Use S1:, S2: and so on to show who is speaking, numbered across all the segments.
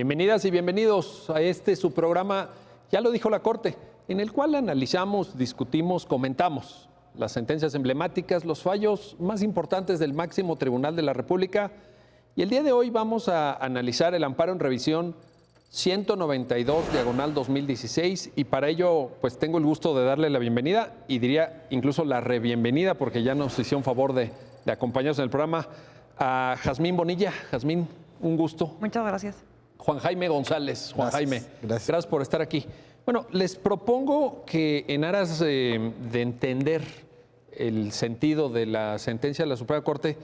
S1: Bienvenidas y bienvenidos a su programa, ya lo dijo la Corte, en el cual analizamos, discutimos, comentamos las sentencias emblemáticas, los fallos más importantes del máximo tribunal de la República. Y el día de hoy vamos a analizar el amparo en revisión 192/2016 y para ello pues tengo el gusto de darle la bienvenida y diría incluso la rebienvenida porque ya nos hicieron favor de acompañarnos en el programa a Jazmín Bonilla. Jazmín, un gusto.
S2: Muchas gracias.
S1: Juan Jaime González. Juan Jaime, gracias por estar aquí. Bueno, les propongo que en aras de entender el sentido de la sentencia de la Suprema Corte,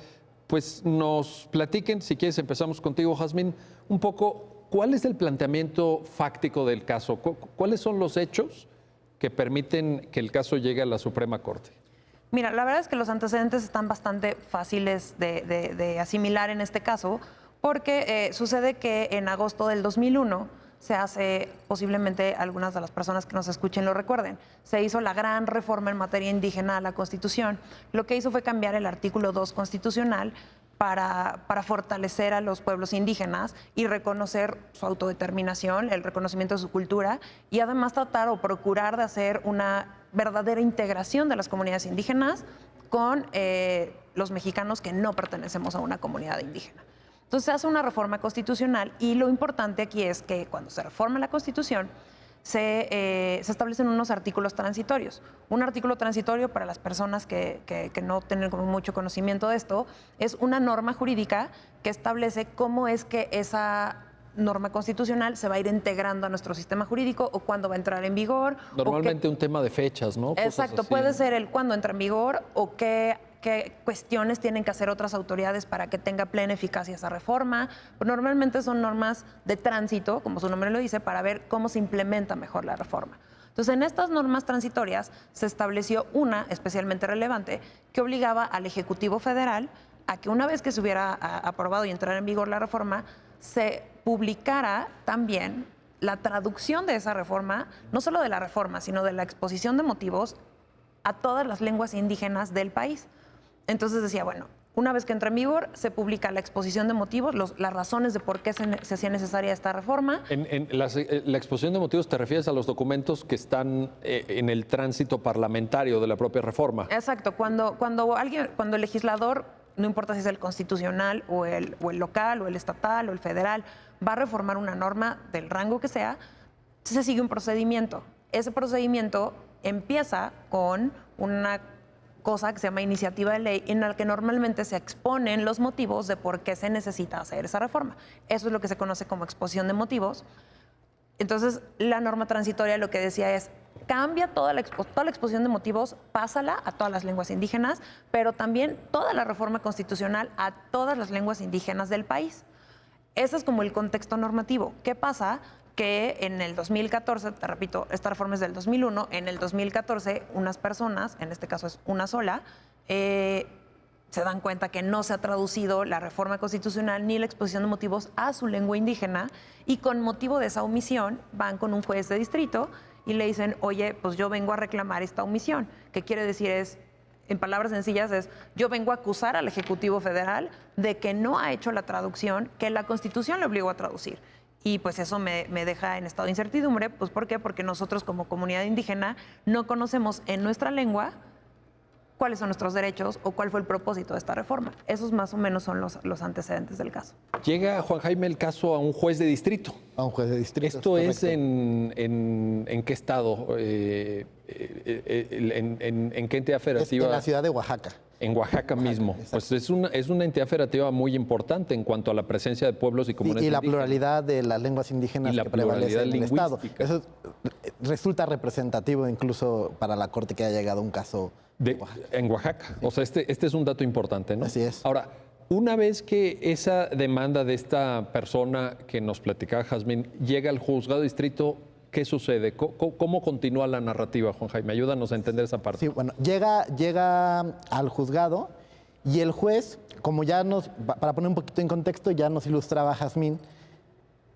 S1: pues nos platiquen, si quieres empezamos contigo, Jazmín, un poco cuál es el planteamiento fáctico del caso, cuáles son los hechos que permiten que el caso llegue a la Suprema Corte.
S2: Mira, la verdad es que los antecedentes están bastante fáciles de asimilar en este caso, porque sucede que en agosto del 2001 se hace, posiblemente algunas de las personas que nos escuchen lo recuerden, se hizo la gran reforma en materia indígena a la Constitución. Lo que hizo fue cambiar el artículo 2 constitucional para fortalecer a los pueblos indígenas y reconocer su autodeterminación, el reconocimiento de su cultura y además tratar o procurar de hacer una verdadera integración de las comunidades indígenas con los mexicanos que no pertenecemos a una comunidad indígena. Entonces se hace una reforma constitucional y lo importante aquí es que cuando se reforma la Constitución se establecen unos artículos transitorios. Un artículo transitorio, para las personas que no tienen como mucho conocimiento de esto, es una norma jurídica que establece cómo es que esa norma constitucional se va a ir integrando a nuestro sistema jurídico o cuándo va a entrar en vigor.
S1: Normalmente un tema de fechas, ¿no?
S2: Exacto, puede ser el cuándo entra en vigor o qué cuestiones tienen que hacer otras autoridades para que tenga plena eficacia esa reforma. Normalmente son normas de tránsito, como su nombre lo dice, para ver cómo se implementa mejor la reforma. Entonces, en estas normas transitorias se estableció una especialmente relevante que obligaba al Ejecutivo Federal a que una vez que se hubiera aprobado y entrara en vigor la reforma, se publicara también la traducción de esa reforma, no solo de la reforma, sino de la exposición de motivos a todas las lenguas indígenas del país. Entonces decía, bueno, una vez que entra en vigor, se publica la exposición de motivos, las razones de por qué se hacía necesaria esta reforma.
S1: En la exposición de motivos te refieres a los documentos que están en el tránsito parlamentario de la propia reforma.
S2: Exacto, cuando el legislador, no importa si es el constitucional o el local o el estatal o el federal, va a reformar una norma del rango que sea, se sigue un procedimiento. Ese procedimiento empieza con una cosa que se llama iniciativa de ley, en la que normalmente se exponen los motivos de por qué se necesita hacer esa reforma. Eso es lo que se conoce como exposición de motivos. Entonces, la norma transitoria lo que decía es, cambia toda la exposición de motivos, pásala a todas las lenguas indígenas, pero también toda la reforma constitucional a todas las lenguas indígenas del país. Ese es como el contexto normativo. ¿Qué pasa? Que en el 2014, te repito, esta reforma es del 2001, en el 2014 unas personas, en este caso es una sola, se dan cuenta que no se ha traducido la reforma constitucional ni la exposición de motivos a su lengua indígena y con motivo de esa omisión van con un juez de distrito y le dicen, oye, pues yo vengo a reclamar esta omisión. ¿Qué quiere decir? En palabras sencillas es, yo vengo a acusar al Ejecutivo Federal de que no ha hecho la traducción que la Constitución le obligó a traducir. Y pues eso me deja en estado de incertidumbre. Pues ¿por qué? Porque nosotros como comunidad indígena no conocemos en nuestra lengua cuáles son nuestros derechos o cuál fue el propósito de esta reforma. Esos más o menos son los antecedentes del caso.
S1: Llega, Juan Jaime, el caso a un juez de distrito.
S3: A un juez de distrito.
S1: ¿Esto es en qué estado? ¿En qué entidad federativa?
S3: En la ciudad de Oaxaca.
S1: En Oaxaca mismo. Pues es una entidad federativa muy importante en cuanto a la presencia de pueblos y comunidades
S3: y la
S1: indígenas.
S3: pluralidad de las lenguas indígenas que prevalecen en el Estado. Eso resulta representativo incluso para la Corte que haya llegado un caso
S1: en Oaxaca. Sí. O sea, este es un dato importante, ¿no?
S3: Así es.
S1: Ahora, una vez que esa demanda de esta persona que nos platicaba Jazmín llega al juzgado de distrito, ¿qué sucede? ¿Cómo continúa la narrativa, Juan Jaime? Ayúdanos a entender esa parte.
S3: Sí, bueno, llega al juzgado y el juez, como para poner un poquito en contexto, ya nos ilustraba Jazmín,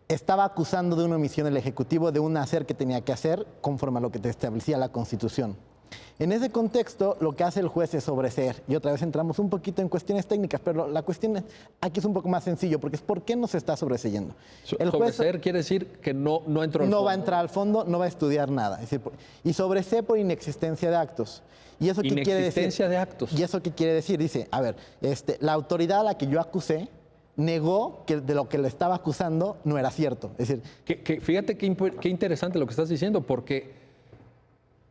S3: estaba acusando de una omisión del Ejecutivo de un hacer que tenía que hacer conforme a lo que te establecía la Constitución. En ese contexto, lo que hace el juez es sobreseer. Y otra vez entramos un poquito en cuestiones técnicas, pero la cuestión aquí es un poco más sencillo, porque es ¿por qué no se está sobreseyendo?
S1: El sobreseer quiere decir que no entró al fondo.
S3: No va a entrar al fondo, no va a estudiar nada. Es decir, y sobresee por inexistencia de actos. ¿Y eso qué quiere decir?
S1: Inexistencia de actos.
S3: ¿Y eso qué quiere decir? Dice, a ver, la autoridad a la que yo acusé negó que de lo que le estaba acusando no era cierto. Es decir,
S1: fíjate qué interesante lo que estás diciendo, porque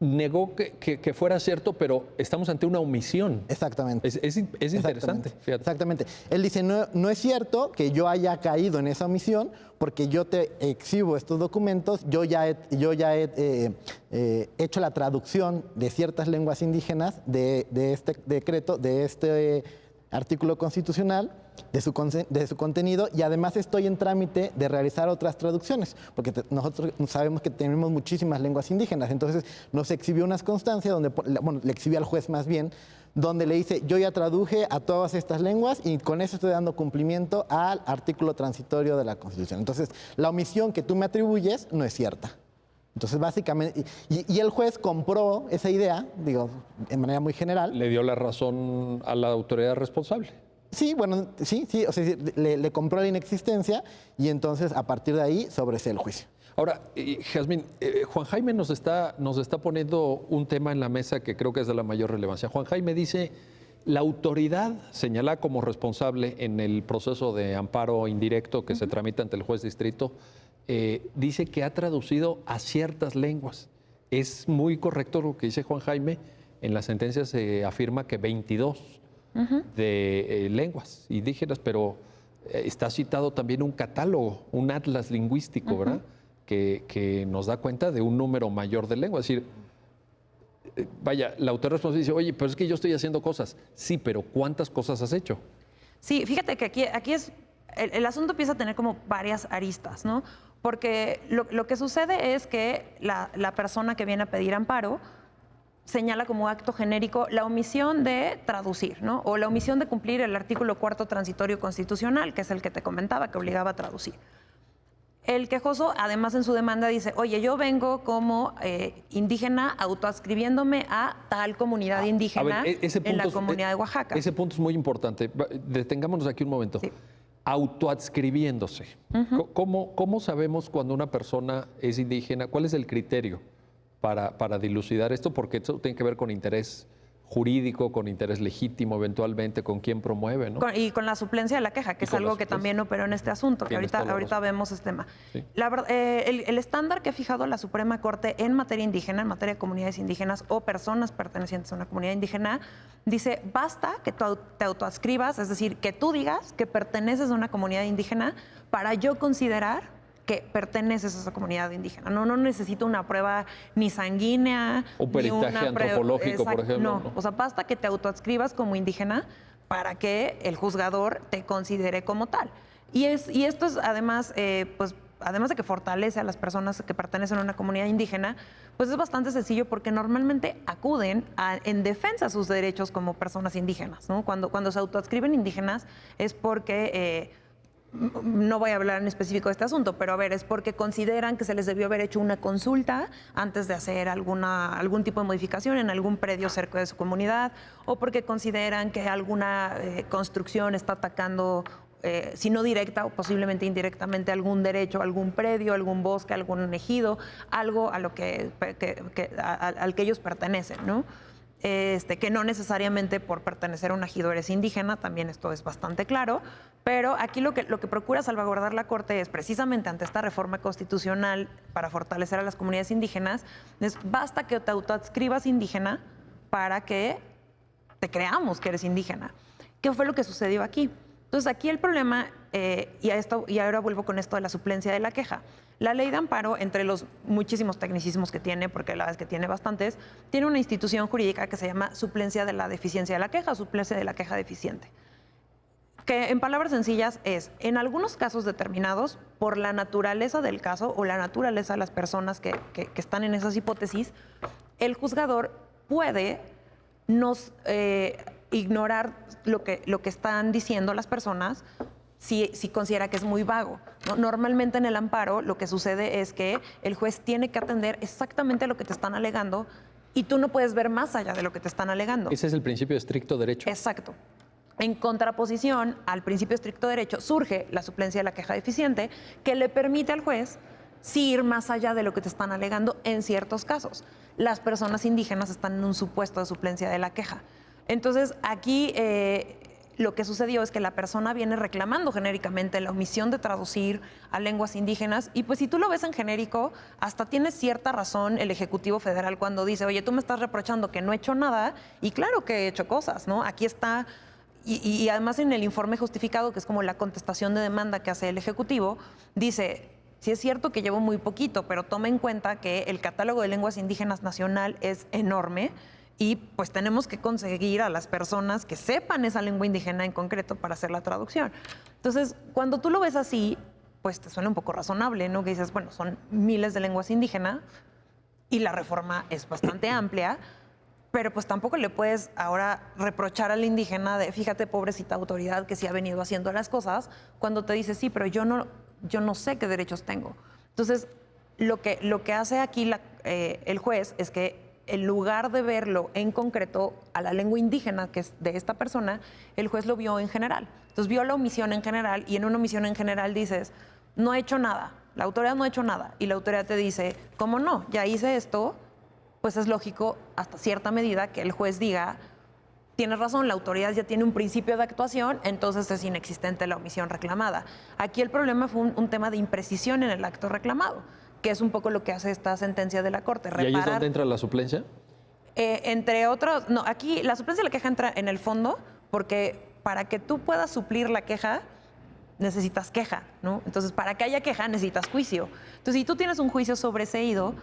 S1: negó que fuera cierto, pero estamos ante una omisión.
S3: Exactamente.
S1: Es interesante. Fíjate.
S3: Exactamente. Él dice, no es cierto que yo haya caído en esa omisión porque yo te exhibo estos documentos, yo ya he hecho la traducción de ciertas lenguas indígenas de este decreto, de este artículo constitucional, de su contenido, y además estoy en trámite de realizar otras traducciones, porque nosotros sabemos que tenemos muchísimas lenguas indígenas. Entonces nos exhibió unas constancias donde, bueno, le exhibió al juez más bien, donde le dice, yo ya traduje a todas estas lenguas y con eso estoy dando cumplimiento al artículo transitorio de la Constitución. Entonces, la omisión que tú me atribuyes no es cierta. Entonces, básicamente, y el juez compró esa idea, digo, en manera muy general.
S1: Le dio la razón a la autoridad responsable.
S3: Sí, bueno, sí, o sea, le compró la inexistencia y entonces a partir de ahí sobresee el juicio.
S1: Ahora, Jazmín, Juan Jaime nos está poniendo un tema en la mesa que creo que es de la mayor relevancia. Juan Jaime dice, la autoridad señalada como responsable en el proceso de amparo indirecto que se tramita ante el juez distrito, dice que ha traducido a ciertas lenguas. Es muy correcto lo que dice Juan Jaime. En la sentencia se afirma que 22 de lenguas indígenas, pero está citado también un catálogo, un atlas lingüístico, ¿verdad? Que nos da cuenta de un número mayor de lenguas. Es decir, vaya, la autoridad responsable dice, oye, pero es que yo estoy haciendo cosas. Sí, pero ¿cuántas cosas has hecho?
S2: Sí, fíjate que aquí es, el asunto empieza a tener como varias aristas, ¿no? Porque lo que sucede es que la persona que viene a pedir amparo señala como acto genérico la omisión de traducir, ¿no? O la omisión de cumplir el artículo 4º transitorio constitucional, que es el que te comentaba, que obligaba a traducir. El quejoso, además, en su demanda dice, oye, yo vengo como indígena autoadscribiéndome a tal comunidad indígena en la comunidad de Oaxaca.
S1: Ese punto es muy importante. Detengámonos aquí un momento. Sí. Autoadscribiéndose. ¿Cómo sabemos cuando una persona es indígena? ¿Cuál es el criterio para dilucidar esto? Porque esto tiene que ver con interés jurídico, con interés legítimo eventualmente, con quién promueve, ¿no?
S2: Y con la suplencia de la queja, que es algo que también operó en este asunto, que ahorita vemos este tema. Sí. El estándar que ha fijado la Suprema Corte en materia indígena, en materia de comunidades indígenas o personas pertenecientes a una comunidad indígena, dice, basta que tú te autoadscribas, es decir, que tú digas que perteneces a una comunidad indígena para yo considerar que perteneces a esa comunidad indígena. No necesito una prueba ni sanguínea,
S1: un peritaje antropológico, por ejemplo.
S2: No, o sea, basta que te autoadscribas como indígena para que el juzgador te considere como tal. Y esto es además, pues, además de que fortalece a las personas que pertenecen a una comunidad indígena, pues es bastante sencillo porque normalmente acuden en defensa de sus derechos como personas indígenas, ¿no? Cuando se autoadscriben indígenas es porque no voy a hablar en específico de este asunto, pero a ver, es porque consideran que se les debió haber hecho una consulta antes de hacer algún tipo de modificación en algún predio cerca de su comunidad, o porque consideran que alguna construcción está atacando, si no directa o posiblemente indirectamente, algún derecho, algún predio, algún bosque, algún ejido, algo a lo al que ellos pertenecen, ¿no? Que no necesariamente por pertenecer a un ejido eres indígena, también esto es bastante claro, pero aquí lo que procura salvaguardar la Corte es precisamente ante esta reforma constitucional para fortalecer a las comunidades indígenas, es basta que te autoadscribas indígena para que te creamos que eres indígena. ¿Qué fue lo que sucedió aquí? Entonces aquí el problema, y ahora vuelvo con esto de la suplencia de la queja. La ley de amparo, entre los muchísimos tecnicismos que tiene, porque la verdad es que tiene bastantes, tiene una institución jurídica que se llama suplencia de la deficiencia de la queja, suplencia de la queja deficiente. Que en palabras sencillas es, en algunos casos determinados, por la naturaleza del caso o la naturaleza de las personas que están en esas hipótesis, el juzgador puede ignorar lo que están diciendo las personas si considera que es muy vago, ¿no? Normalmente en el amparo lo que sucede es que el juez tiene que atender exactamente lo que te están alegando y tú no puedes ver más allá de lo que te están alegando.
S1: Ese es el principio de estricto derecho.
S2: Exacto. En contraposición al principio de estricto derecho surge la suplencia de la queja deficiente, que le permite al juez sí ir más allá de lo que te están alegando en ciertos casos. Las personas indígenas están en un supuesto de suplencia de la queja. Entonces, aquí lo que sucedió es que la persona viene reclamando genéricamente la omisión de traducir a lenguas indígenas, y pues si tú lo ves en genérico, hasta tiene cierta razón el Ejecutivo Federal cuando dice, oye, tú me estás reprochando que no he hecho nada, y claro que he hecho cosas, ¿no? Aquí está, y además en el informe justificado, que es como la contestación de demanda que hace el Ejecutivo, dice, sí es cierto que llevo muy poquito, pero toma en cuenta que el catálogo de lenguas indígenas nacional es enorme, y pues tenemos que conseguir a las personas que sepan esa lengua indígena en concreto para hacer la traducción. Entonces, cuando tú lo ves así, pues te suena un poco razonable, ¿no? Que dices, bueno, son miles de lenguas indígenas y la reforma es bastante amplia, pero pues tampoco le puedes ahora reprochar al indígena de, fíjate, pobrecita autoridad que sí ha venido haciendo las cosas, cuando te dice, sí, pero yo no sé qué derechos tengo. Entonces, lo que hace aquí el juez es que en lugar de verlo en concreto a la lengua indígena que es de esta persona, el juez lo vio en general. Entonces vio la omisión en general, y en una omisión en general dices, no he hecho nada, la autoridad no ha hecho nada, y la autoridad te dice, ¿cómo no? Ya hice esto, pues es lógico hasta cierta medida que el juez diga, tienes razón, la autoridad ya tiene un principio de actuación, entonces es inexistente la omisión reclamada. Aquí el problema fue un tema de imprecisión en el acto reclamado, que es un poco lo que hace esta sentencia de la Corte.
S1: ¿Y ahí es donde entra la suplencia?
S2: Entre otros, no, aquí la suplencia de la queja entra en el fondo, porque para que tú puedas suplir la queja, necesitas queja, ¿no? Entonces, para que haya queja, necesitas juicio. Entonces, si tú tienes un juicio sobreseído,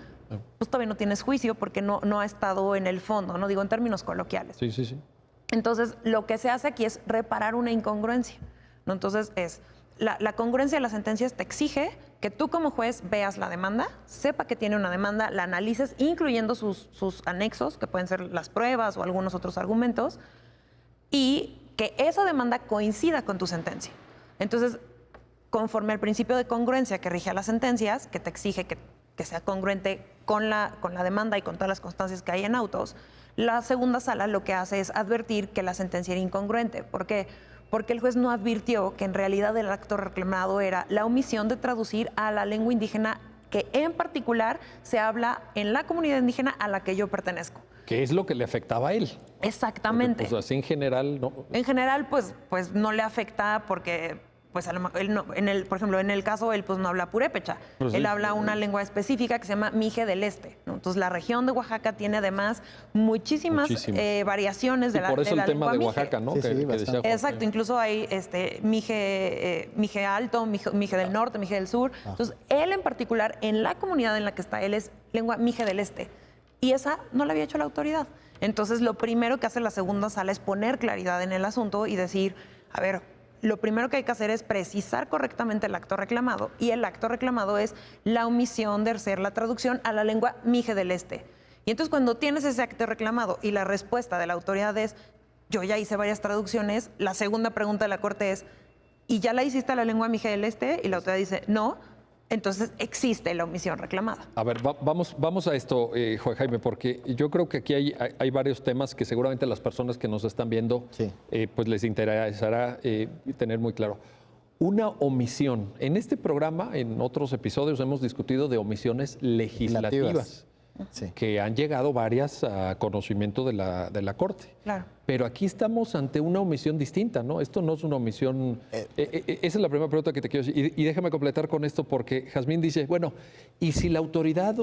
S2: pues todavía no tienes juicio porque no ha estado en el fondo, ¿no? Digo, en términos coloquiales.
S1: Sí, sí, sí.
S2: Entonces, lo que se hace aquí es reparar una incongruencia, ¿no? Entonces, la congruencia de las sentencias te exige que tú como juez veas la demanda, sepa que tiene una demanda, la analices, incluyendo sus anexos, que pueden ser las pruebas o algunos otros argumentos, y que esa demanda coincida con tu sentencia. Entonces, conforme al principio de congruencia que rige a las sentencias, que te exige que sea congruente con la demanda y con todas las constancias que hay en autos, la segunda sala lo que hace es advertir que la sentencia era incongruente. ¿Por qué? Porque el juez no advirtió que en realidad el acto reclamado era la omisión de traducir a la lengua indígena que en particular se habla en la comunidad indígena a la que yo pertenezco.
S1: ¿Qué es lo que le afectaba a él?
S2: Exactamente.
S1: Porque, pues así en general, no.
S2: En general, pues no le afecta porque, pues él no, por ejemplo, en el caso él pues no habla purépecha.
S1: Pues sí.
S2: Él habla una lengua específica que se llama Mije del Este, ¿no? Entonces la región de Oaxaca tiene además muchísimas. Variaciones de la lengua.
S1: Por eso el tema de
S2: Mije.
S1: Oaxaca, ¿no?
S3: Sí,
S1: que decía Juan.
S2: Exacto, incluso hay Mije Alto, Mije del Norte, Mije del Sur. Entonces, él en particular, en la comunidad en la que está, él es lengua Mije del Este. Y esa no la había hecho la autoridad. Entonces, lo primero que hace la segunda sala es poner claridad en el asunto y decir, a ver, lo primero que hay que hacer es precisar correctamente el acto reclamado. Y el acto reclamado es la omisión de hacer la traducción a la lengua Mije del Este. Y entonces, cuando tienes ese acto reclamado y la respuesta de la autoridad es, yo ya hice varias traducciones, la segunda pregunta de la Corte es, ¿y ya la hiciste a la lengua Mije del Este? Y la autoridad dice, no. Entonces existe la omisión reclamada.
S1: A ver, vamos a esto, Juan Jaime, porque yo creo que aquí hay varios temas que seguramente las personas que nos están viendo,
S3: Sí.
S1: pues les interesará tener muy claro. Una omisión. En este programa, en otros episodios, hemos discutido de omisiones legislativas.
S3: Sí.
S1: Que han llegado varias a conocimiento de la Corte.
S2: Claro.
S1: Pero aquí estamos ante una omisión distinta, ¿no? Esto no es una omisión... esa es la primera pregunta que te quiero decir. Y déjame completar con esto porque Jazmín dice, bueno, y si la autoridad,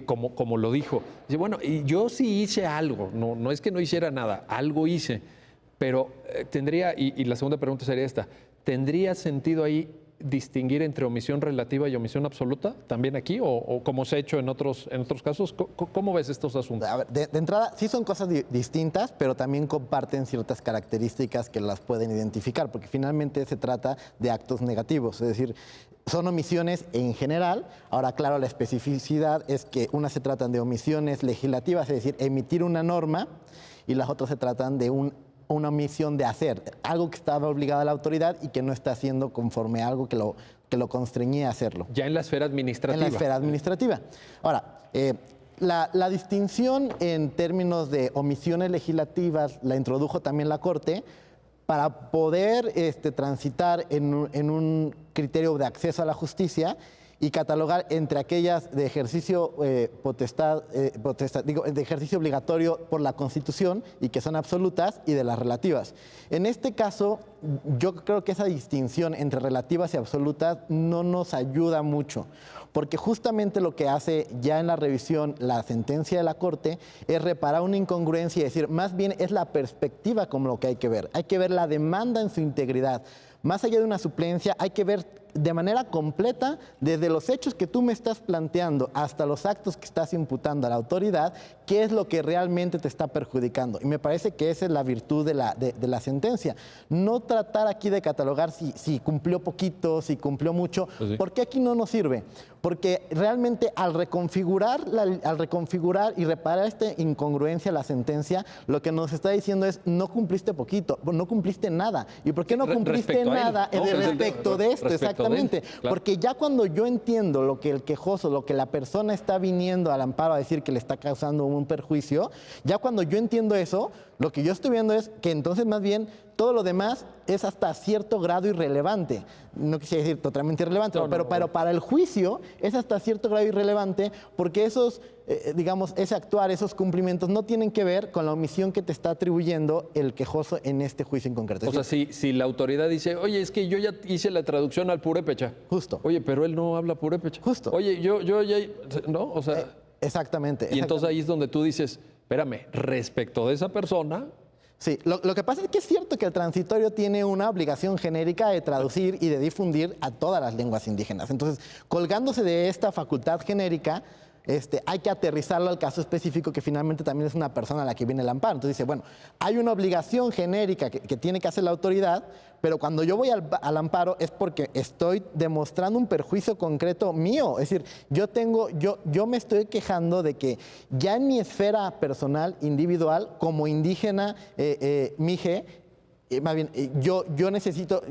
S1: como lo dijo, dice, bueno, y yo sí hice algo, no es que no hiciera nada, algo hice, pero tendría, y la segunda pregunta sería esta, ¿tendría sentido ahí distinguir entre omisión relativa y omisión absoluta también aquí o como se ha hecho en otros casos? ¿Cómo ves estos asuntos?
S3: A ver, de entrada, sí son cosas distintas, pero también comparten ciertas características que las pueden identificar, porque finalmente se trata de actos negativos, es decir, son omisiones en general. Ahora, claro, la especificidad es que unas se tratan de omisiones legislativas, es decir, emitir una norma, y las otras se tratan de una omisión de hacer, algo que estaba obligada la autoridad y que no está haciendo conforme a algo que lo constreñía a hacerlo.
S1: Ya en la esfera administrativa.
S3: En la esfera administrativa. Ahora, La distinción en términos de omisiones legislativas la introdujo también la Corte para poder transitar en un criterio de acceso a la justicia y catalogar entre aquellas de ejercicio de ejercicio obligatorio por la Constitución y que son absolutas, y de las relativas. En este caso, yo creo que esa distinción entre relativas y absolutas no nos ayuda mucho, porque justamente lo que hace ya en la revisión la sentencia de la Corte es reparar una incongruencia y decir, más bien es la perspectiva como lo que hay que ver. Hay que ver la demanda en su integridad. Más allá de una suplencia, hay que ver de manera completa, desde los hechos que tú me estás planteando hasta los actos que estás imputando a la autoridad, qué es lo que realmente te está perjudicando. Y me parece que esa es la virtud de la sentencia. No tratar aquí de catalogar si cumplió poquito, si cumplió mucho,
S1: Pues sí.
S3: porque aquí no nos sirve. Porque realmente al reconfigurar y reparar esta incongruencia la sentencia, lo que nos está diciendo es no cumpliste poquito, no cumpliste nada. ¿Y por qué no cumpliste
S1: Respecto a él,
S3: nada?
S1: ¿no?
S3: Respecto de esto,
S1: Respecto de él,
S3: exactamente.
S1: claro.
S3: Porque ya cuando yo entiendo lo que el quejoso, lo que la persona está viniendo al amparo a decir que le está causando un perjuicio, ya cuando yo entiendo eso, lo que yo estoy viendo es que entonces más bien todo lo demás es hasta cierto grado irrelevante. No quisiera decir totalmente irrelevante, pero para el juicio es hasta cierto grado irrelevante porque esos, ese actuar, esos cumplimientos no tienen que ver con la omisión que te está atribuyendo el quejoso en este juicio en concreto.
S1: O sea, si la autoridad dice, oye, es que yo ya hice la traducción al purépecha.
S3: Justo.
S1: Oye, pero él no habla purépecha.
S3: Justo.
S1: Oye, yo ya, ¿no? O sea,
S3: Exactamente.
S1: y entonces ahí es donde tú dices, espérame, respecto de esa persona,
S3: Sí, lo que pasa es que es cierto que el transitorio tiene una obligación genérica de traducir y de difundir a todas las lenguas indígenas. Entonces, colgándose de esta facultad genérica, hay que aterrizarlo al caso específico que finalmente también es una persona a la que viene el amparo. Entonces dice, bueno, hay una obligación genérica que tiene que hacer la autoridad, pero cuando yo voy al amparo es porque estoy demostrando un perjuicio concreto mío. Es decir, yo me estoy quejando de que ya en mi esfera personal, individual, como indígena mije, más bien, yo necesito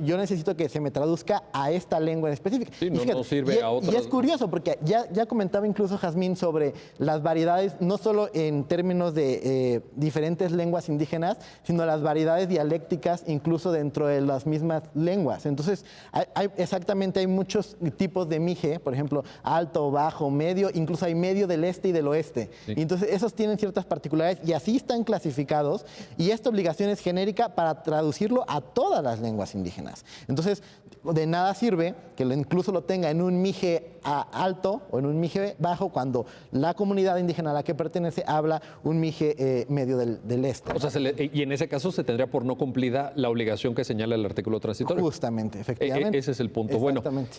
S3: que se me traduzca a esta lengua en específico.
S1: Sí, no sirve a otras.
S3: Y es curioso porque ya comentaba incluso Jazmín sobre las variedades, no solo en términos de diferentes lenguas indígenas, sino las variedades dialécticas incluso dentro de las mismas lenguas. Entonces, hay muchos tipos de mije, por ejemplo, alto, bajo, medio, incluso hay medio del este y del oeste.
S1: Sí.
S3: Y entonces, esos tienen ciertas particularidades y así están clasificados, y esta obligación es genérica para traducirlo a todas las lenguas indígenas. Entonces, de nada sirve que incluso lo tenga en un mije alto o en un mije bajo cuando la comunidad indígena a la que pertenece habla un mije medio del este.
S1: o sea, y en ese caso se tendría por no cumplida la obligación que señala el artículo transitorio.
S3: Justamente, efectivamente.
S1: Ese es el punto. Bueno,
S3: Exactamente.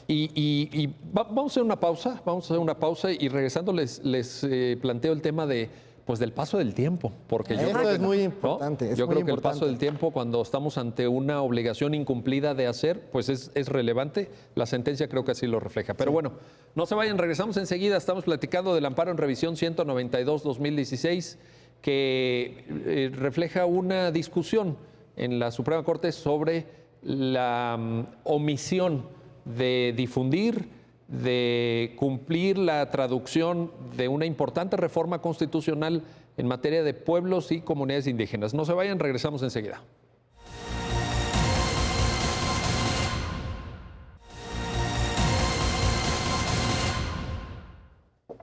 S1: vamos a hacer una pausa, y regresando les planteo el tema del paso del tiempo, porque yo
S3: Eso
S1: creo que
S3: es muy importante.
S1: Yo creo que el paso del tiempo, cuando estamos ante una obligación incumplida de hacer, pues es relevante. La sentencia creo que así lo refleja. Pero bueno, no se vayan, regresamos enseguida. Estamos platicando del amparo en revisión 192-2016, que refleja una discusión en la Suprema Corte sobre la omisión de difundir, de cumplir la traducción de una importante reforma constitucional en materia de pueblos y comunidades indígenas. No se vayan, regresamos enseguida.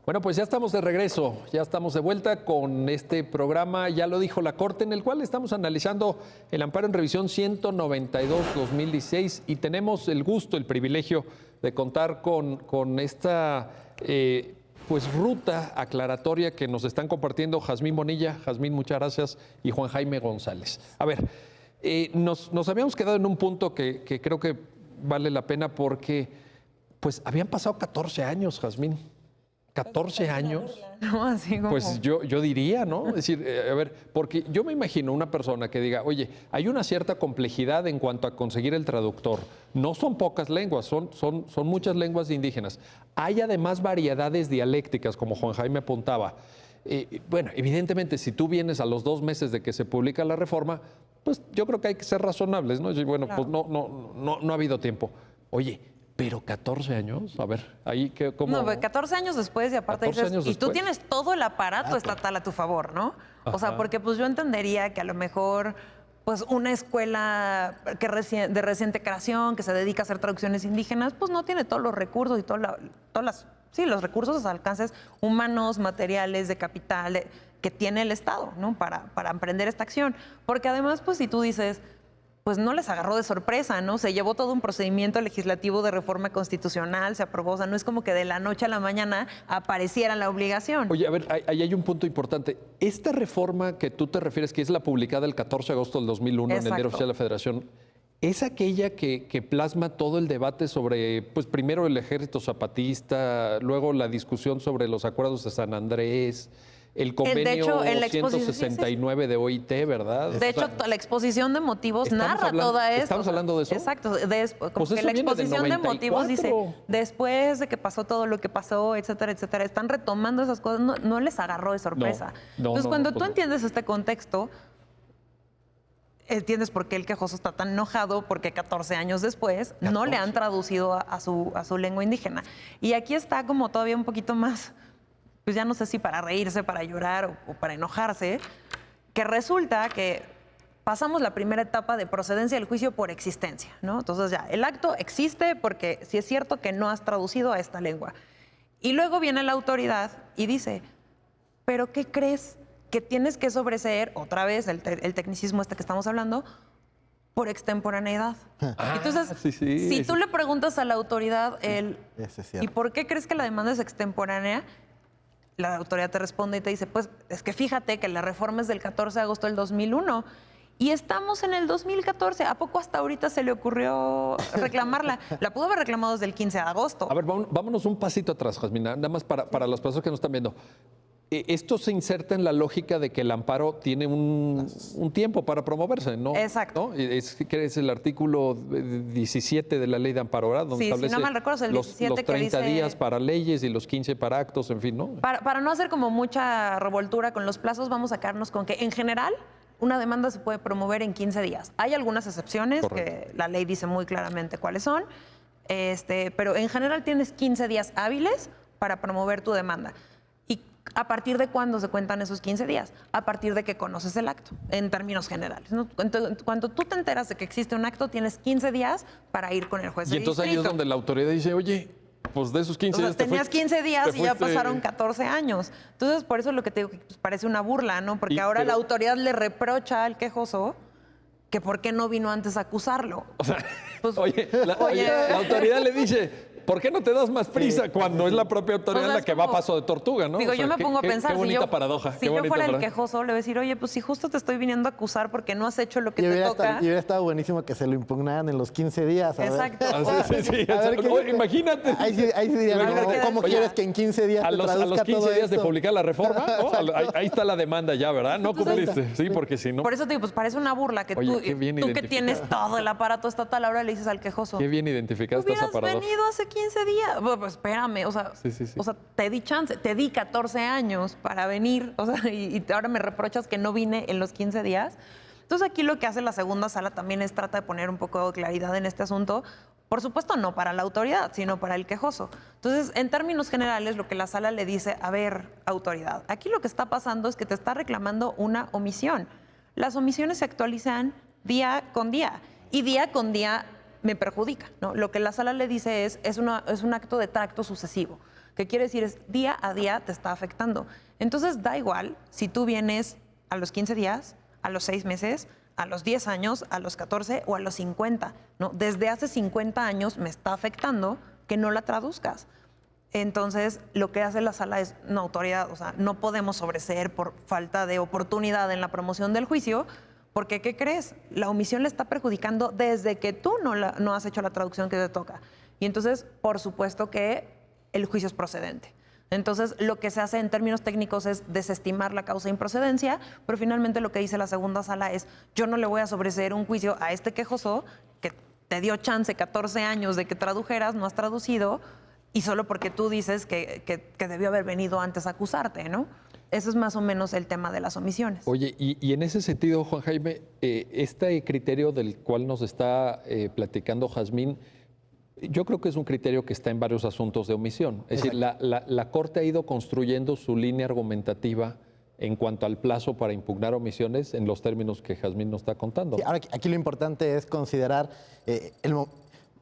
S1: Bueno, pues ya estamos de regreso, ya estamos de vuelta con este programa, ya lo dijo la Corte, en el cual estamos analizando el amparo en revisión 192-2016 y tenemos el gusto, el privilegio de contar con esta ruta aclaratoria que nos están compartiendo Jazmín Bonilla. Jazmín, muchas gracias, y Juan Jaime González. A ver, nos habíamos quedado en un punto que creo que vale la pena porque pues habían pasado 14 años, Jazmín. 14 años,
S2: ¿no? Así como...
S1: pues yo diría, ¿no? Es decir, a ver, porque yo me imagino una persona que diga, oye, hay una cierta complejidad en cuanto a conseguir el traductor. No son pocas lenguas, son muchas lenguas indígenas. Hay además variedades dialécticas, como Juan Jaime apuntaba. Bueno, evidentemente, si tú vienes a los 2 meses de que se publica la reforma, pues yo creo que hay que ser razonables, ¿no? Y bueno, claro, pues no ha habido tiempo. Oye, Pero 14 años, a ver, ahí ¿cómo?
S2: No, 14 años después y aparte
S1: 14
S2: dices,
S1: años
S2: y tú
S1: después.
S2: tienes todo el aparato estatal a tu favor, ¿no? O sea,
S1: Ajá.
S2: porque pues yo entendería que a lo mejor pues una escuela de reciente creación que se dedica a hacer traducciones indígenas, pues no tiene todos los recursos y los recursos, alcances humanos, materiales, de capital que tiene el Estado, ¿no? Para emprender esta acción. Porque además, pues si tú dices, pues no les agarró de sorpresa, ¿no? Se llevó todo un procedimiento legislativo de reforma constitucional, se aprobó, o sea, no es como que de la noche a la mañana apareciera la obligación.
S1: Oye, a ver, ahí hay un punto importante. Esta reforma que tú te refieres, que es la publicada el 14 de agosto del 2001 en el Diario
S2: Exacto.
S1: Oficial de la Federación, ¿es aquella que plasma todo el debate sobre, pues primero el ejército zapatista, luego la discusión sobre los acuerdos de San Andrés, el convenio
S2: hecho, en la exposición-
S1: 169 de OIT, ¿verdad?
S2: De hecho, la exposición de motivos
S1: estamos
S2: narra
S1: hablando-
S2: toda esto.
S1: estamos hablando de eso.
S2: Exacto. Como
S1: Pues
S2: que
S1: eso
S2: la
S1: viene del
S2: exposición de motivos dice,
S1: 94.
S2: después de que pasó todo lo que pasó, etcétera, etcétera, están retomando esas cosas, no les agarró de sorpresa.
S1: No,
S2: Entonces,
S1: no,
S2: cuando
S1: no,
S2: tú
S1: pues no.
S2: entiendes este contexto, entiendes por qué el quejoso está tan enojado, porque 14 años después no le han traducido a su lengua indígena. Y aquí está como todavía un poquito más, pues ya no sé si para reírse, para llorar o para enojarse, que resulta que pasamos la primera etapa de procedencia del juicio por existencia, ¿no? Entonces ya, el acto existe porque sí es cierto que no has traducido a esta lengua. Y luego viene la autoridad y dice, ¿pero qué crees? Que tienes que sobreseer, otra vez, el tecnicismo este que estamos hablando, por extemporaneidad. Entonces, si tú le preguntas a la autoridad,
S3: Ese es cierto.
S2: ¿y por qué crees que la demanda es extemporánea? La autoridad te responde y te dice, pues es que fíjate que la reforma es del 14 de agosto del 2001 y estamos en el 2014. ¿A poco hasta ahorita se le ocurrió reclamarla? La pudo haber reclamado desde el 15 de agosto.
S1: A ver, vámonos un pasito atrás, Jasmina, nada más para las personas que nos están viendo. Esto se inserta en la lógica de que el amparo tiene un tiempo para promoverse, ¿no?
S2: Exacto.
S1: ¿No? Es el artículo 17 de la ley de amparo, ¿verdad? Donde
S2: Sí, si no
S1: establece
S2: mal recuerdo, es el 17
S1: los
S2: que
S1: 30
S2: dice-
S1: días para leyes y los 15 para actos, en fin, ¿no?
S2: Para no hacer como mucha revoltura con los plazos, vamos a quedarnos con que en general una demanda se puede promover en 15 días. Hay algunas excepciones
S1: Correcto.
S2: que la ley dice muy claramente cuáles son, pero en general tienes 15 días hábiles para promover tu demanda. ¿Y a partir de cuándo se cuentan esos 15 días? A partir de que conoces el acto, en términos generales, ¿no? Cuando tú te enteras de que existe un acto, tienes 15 días para ir con el juez
S1: Y
S2: de
S1: entonces ahí es
S2: distrito.
S1: donde la autoridad dice, oye, pues de esos 15
S2: O sea,
S1: días te
S2: tenías
S1: fuiste-
S2: 15 días
S1: te
S2: y ya
S1: fuiste-
S2: pasaron 14 años. Entonces, por eso es lo que te digo, que pues, parece una burla, ¿no? Porque ahora
S1: pero-
S2: la autoridad le reprocha al quejoso que por qué no vino antes a acusarlo.
S1: O sea,
S2: Pues,
S1: oye,
S2: oye.
S1: la autoridad le dice, ¿por qué no te das más prisa cuando es la propia autoridad
S2: O sea,
S1: la
S2: es
S1: que va a
S2: como-
S1: paso de tortuga, ¿no?
S2: Digo,
S1: O sea,
S2: yo me
S1: qué-
S2: pongo a
S1: qué-
S2: pensar,
S1: Qué bonita paradoja.
S2: si
S1: qué
S2: yo
S1: bonita
S2: fuera el
S1: paradoja.
S2: quejoso, le voy a decir, oye, pues si justo te estoy viniendo a acusar porque no has hecho lo que
S3: Y
S2: te
S3: hubiera,
S2: toca.
S3: y hubiera estado buenísimo que se lo impugnaran en los 15 días. a ver.
S2: Exacto.
S1: Ah, sí, sí, sí,
S3: A ver,
S1: exacto. Oye, imagínate.
S3: Ahí sí dirían,
S1: Imagínate.
S3: ¿cómo
S2: Oye,
S3: quieres que en 15 días
S1: A
S3: te
S1: los
S3: traduzca
S1: 15
S3: todo
S1: días de
S3: esto?
S1: publicar la reforma, ¿no? Ahí está la demanda ya, ¿verdad? No cumpliste. Sí, porque si no,
S2: Por eso te digo, pues parece una burla que
S1: Oye, qué bien
S2: tú que
S1: identificado.
S2: tienes todo el aparato estatal, ahora le dices al quejoso.
S1: qué bien identificada está esa
S2: Hubieras
S1: paradoja.
S2: venido hace 15 días. Bueno, pues espérame, o sea,
S1: Sí, sí, sí.
S2: o sea, te di chance, te di 14 años para venir, o sea, y ahora me reprochas que no vine en los 15 días. Entonces aquí lo que hace la segunda sala también es trata de poner un poco de claridad en este asunto. Por supuesto, no para la autoridad, sino para el quejoso. Entonces, en términos generales, lo que la sala le dice, a ver, autoridad, aquí lo que está pasando es que te está reclamando una omisión. Las omisiones se actualizan día con día y día con día me perjudica, ¿no? Lo que la sala le dice es un acto de tracto sucesivo, que quiere decir es día a día te está afectando. Entonces, da igual si tú vienes a los 15 días, a los 6 meses, a los 10 años, a los 14 o a los 50, ¿no? Desde hace 50 años me está afectando que no la traduzcas. Entonces, lo que hace la sala es, no, autoridad, o sea, no podemos sobreseer por falta de oportunidad en la promoción del juicio, porque, ¿qué crees? La omisión le está perjudicando desde que tú no has hecho la traducción que te toca. Y entonces, por supuesto que el juicio es procedente. Entonces, lo que se hace en términos técnicos es desestimar la causa de improcedencia, pero finalmente lo que dice la segunda sala es, yo no le voy a sobreseer un juicio a este quejoso que te dio chance 14 años de que tradujeras, no has traducido, y solo porque tú dices que debió haber venido antes a acusarte, ¿no? Ese es más o menos el tema de las omisiones.
S1: Oye, y en ese sentido, Juan Jaime, este criterio del cual nos está platicando Jazmín, Yo creo que es un criterio que está en varios asuntos de omisión. Es decir, la Corte ha ido construyendo su línea argumentativa en cuanto al plazo para impugnar omisiones en los términos que Jazmín nos está contando.
S3: Sí, ahora aquí lo importante es considerar,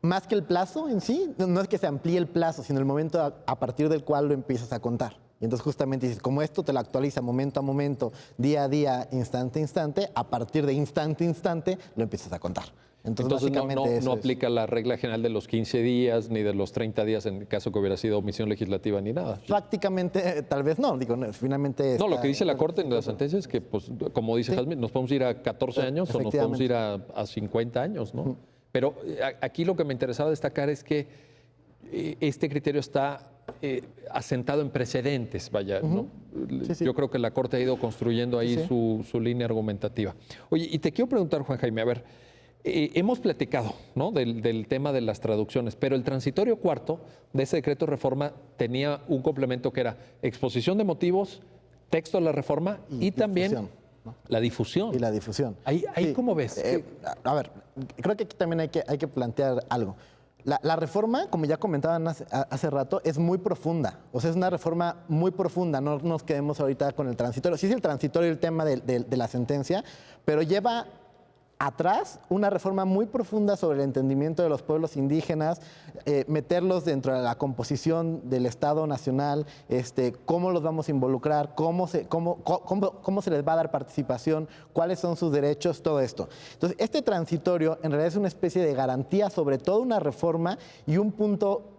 S3: más que el plazo en sí, no es que se amplíe el plazo, sino el momento a partir del cual lo empiezas a contar. Y entonces justamente dices, como esto te lo actualiza momento a momento, día a día, instante a instante, a partir de instante a instante lo empiezas a contar. Entonces básicamente
S1: no aplica la regla general de los 15 días ni de los 30 días en el caso que hubiera sido omisión legislativa ni nada.
S3: Prácticamente, tal vez no. Digo, finalmente...
S1: No, lo que dice la Corte en la sentencia es que, pues, como dice Jazmín, nos podemos ir a 14 años o nos podemos ir a 50 años, ¿no? Pero aquí lo que me interesaba destacar es que este criterio está asentado en precedentes, vaya, ¿no?
S3: Sí.
S1: Yo creo que la Corte ha ido construyendo ahí su línea argumentativa. Oye, y te quiero preguntar, Juan Jaime, a ver, hemos platicado, ¿no?, del tema de las traducciones, pero el transitorio cuarto de ese decreto de reforma tenía un complemento que era exposición de motivos, texto de la reforma y también la difusión.
S3: Y la difusión.
S1: Ahí ¿cómo ves?
S3: A ver, creo que aquí también hay que plantear algo. La reforma, como ya comentaban hace rato, es muy profunda. O sea, es una reforma muy profunda. No nos quedemos ahorita con el transitorio. Sí es el transitorio el tema de la sentencia, pero lleva atrás una reforma muy profunda sobre el entendimiento de los pueblos indígenas, meterlos dentro de la composición del Estado Nacional, cómo los vamos a involucrar, cómo se les va a dar participación, cuáles son sus derechos, todo esto. Entonces, este transitorio en realidad es una especie de garantía sobre toda una reforma y un punto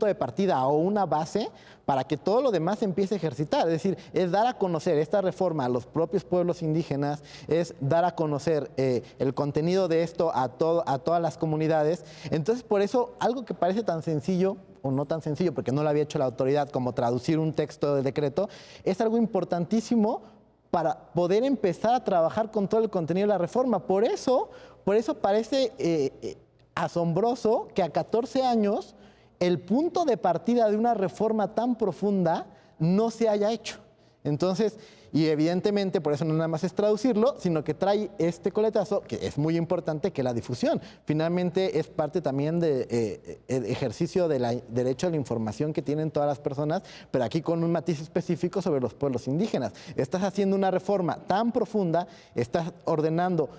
S3: de partida o una base para que todo lo demás se empiece a ejercitar. Es decir, es dar a conocer esta reforma a los propios pueblos indígenas, es dar a conocer el contenido de esto a todas las comunidades. Entonces, por eso, algo que parece tan sencillo, o no tan sencillo, porque no lo había hecho la autoridad, como traducir un texto de decreto, es algo importantísimo para poder empezar a trabajar con todo el contenido de la reforma. Por eso parece asombroso que a 14 años el punto de partida de una reforma tan profunda no se haya hecho. Entonces, y evidentemente por eso no nada más es traducirlo, sino que trae este coletazo, que es muy importante, que la difusión. Finalmente es parte también del ejercicio del derecho a la información que tienen todas las personas, pero aquí con un matiz específico sobre los pueblos indígenas. Estás haciendo una reforma tan profunda, estás ordenando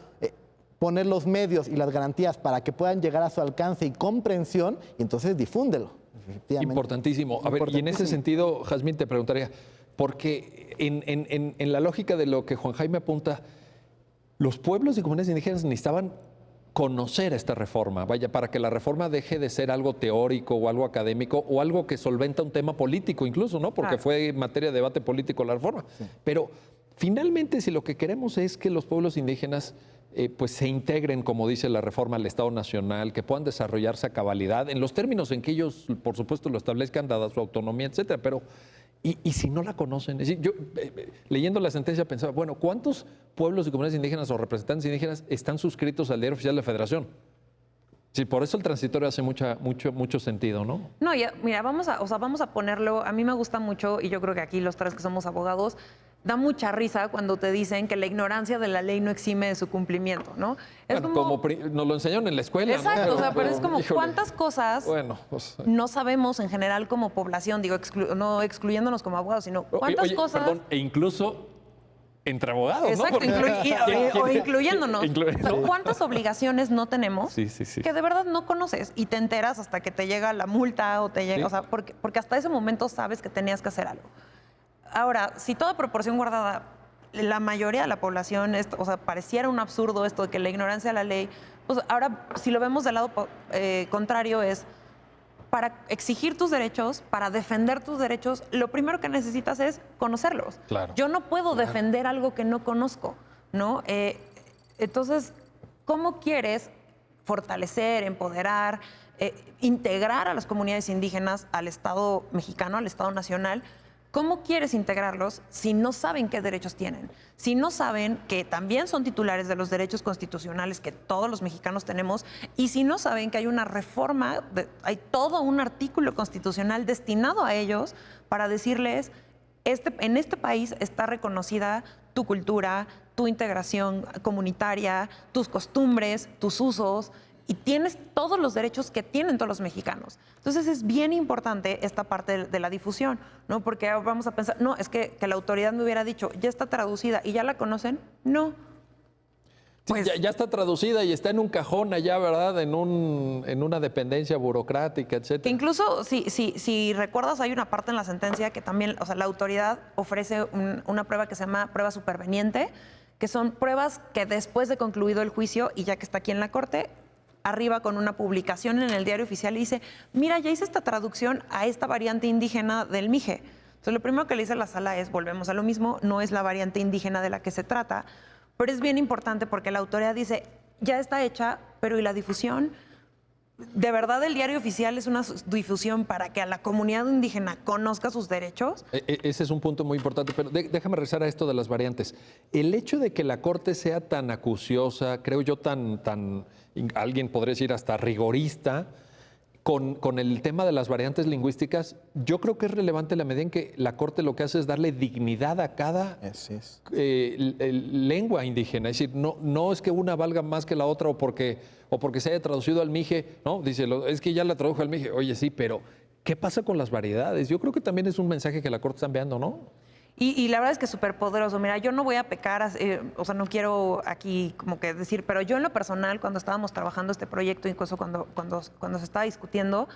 S3: poner los medios y las garantías para que puedan llegar a su alcance y comprensión, y entonces difúndelo.
S1: Importantísimo. A ver, y en ese sentido, Jazmín, te preguntaría, porque en la lógica de lo que Juan Jaime apunta, los pueblos y comunidades indígenas necesitaban conocer esta reforma, vaya, para que la reforma deje de ser algo teórico o algo académico o algo que solventa un tema político incluso, ¿no? Porque fue materia de debate político la reforma. Sí. Pero finalmente, si lo que queremos es que los pueblos indígenas pues se integren, como dice la reforma, al Estado Nacional, que puedan desarrollarse a cabalidad, en los términos en que ellos, por supuesto, lo establezcan, dada su autonomía, etcétera, pero ¿y si no la conocen? Es decir, yo leyendo la sentencia pensaba, bueno, ¿cuántos pueblos y comunidades indígenas o representantes indígenas están suscritos al Diario Oficial de la Federación? Sí, por eso el transitorio hace mucho sentido, ¿no?
S2: No, ya, mira, vamos a ponerlo, a mí me gusta mucho, y yo creo que aquí los tres que somos abogados, da mucha risa cuando te dicen que la ignorancia de la ley no exime de su cumplimiento, ¿no? Es
S1: bueno, como nos lo enseñaron en la escuela,
S2: exacto,
S1: ¿no?
S2: O sea, pero es como cuántas cosas no sabemos en general como población, digo, no excluyéndonos como abogados, sino cuántas cosas...
S1: Perdón, e incluso entre abogados,
S2: exacto,
S1: ¿no?
S2: o incluyéndonos. ¿No? ¿Cuántas obligaciones no tenemos
S1: sí.
S2: que de verdad no conoces y te enteras hasta que te llega la multa o te llega, o sea, porque hasta ese momento sabes que tenías que hacer algo? Ahora, si toda proporción guardada, la mayoría de la población, o sea, pareciera un absurdo esto de que la ignorancia de la ley, pues ahora, si lo vemos del lado contrario, es para exigir tus derechos, para defender tus derechos, lo primero que necesitas es conocerlos.
S1: Claro.
S2: Yo no puedo defender algo que no conozco, ¿no? Entonces, ¿cómo quieres fortalecer, empoderar, integrar a las comunidades indígenas al Estado mexicano, al Estado nacional? ¿Cómo quieres integrarlos si no saben qué derechos tienen? Si no saben que también son titulares de los derechos constitucionales que todos los mexicanos tenemos, y si no saben que hay una reforma, hay todo un artículo constitucional destinado a ellos para decirles, en este país está reconocida tu cultura, tu integración comunitaria, tus costumbres, tus usos, y tienes todos los derechos que tienen todos los mexicanos. Entonces es bien importante esta parte de la difusión, ¿no? Porque vamos a pensar, no, es que la autoridad me hubiera dicho, ya está traducida y ya la conocen. No.
S1: Pues, sí, ya está traducida y está en un cajón allá, ¿verdad? En una dependencia burocrática, etcétera.
S2: Que incluso, si recuerdas, hay una parte en la sentencia que también, o sea, la autoridad ofrece una prueba que se llama prueba superveniente, que son pruebas que después de concluido el juicio y ya que está aquí en la corte, arriba con una publicación en el diario oficial y dice, mira, ya hice esta traducción a esta variante indígena del mije. Entonces, lo primero que le dice la sala es, volvemos a lo mismo, no es la variante indígena de la que se trata, pero es bien importante porque la autoridad dice, ya está hecha, pero ¿y la difusión? ¿De verdad el diario oficial es una difusión para que a la comunidad indígena conozca sus derechos?
S1: Ese es un punto muy importante, pero déjame regresar a esto de las variantes. El hecho de que la Corte sea tan acuciosa, creo yo alguien podría decir hasta rigorista, con el tema de las variantes lingüísticas, yo creo que es relevante la medida en que la Corte lo que hace es darle dignidad a cada lengua indígena. Es decir, no es que una valga más que la otra o porque se haya traducido al mije, ¿no? Dice, es que ya la tradujo al mije. Oye, sí, pero ¿qué pasa con las variedades? Yo creo que también es un mensaje que la Corte está enviando, ¿no?
S2: Y la verdad es que es súper poderoso. Mira, yo no voy a pecar, o sea, no quiero aquí como que decir, pero yo en lo personal, cuando estábamos trabajando este proyecto, incluso cuando se estaba discutiendo,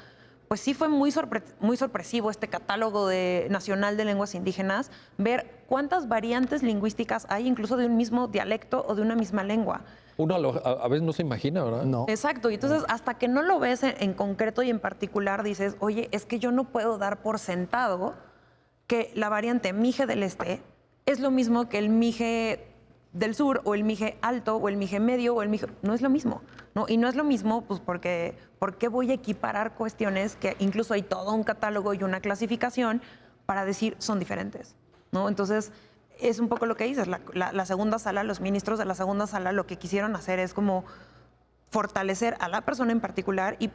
S2: pues sí fue muy sorpresivo este catálogo nacional de lenguas indígenas, ver cuántas variantes lingüísticas hay incluso de un mismo dialecto o de una misma lengua.
S1: Uno a veces no se imagina, ¿verdad?
S3: No.
S2: Exacto, y entonces hasta que no lo ves en concreto y en particular, dices, oye, es que yo no puedo dar por sentado que la variante mije del este es lo mismo que el mije del sur o el mije alto o el mije medio o el mije... No es lo mismo, ¿no? Y no es lo mismo pues porque ¿por qué voy a equiparar cuestiones que incluso hay todo un catálogo y una clasificación para decir son diferentes, ¿no? Entonces es un poco lo que dices, la segunda sala, los ministros de la segunda sala lo que quisieron hacer es como fortalecer a la persona en particular y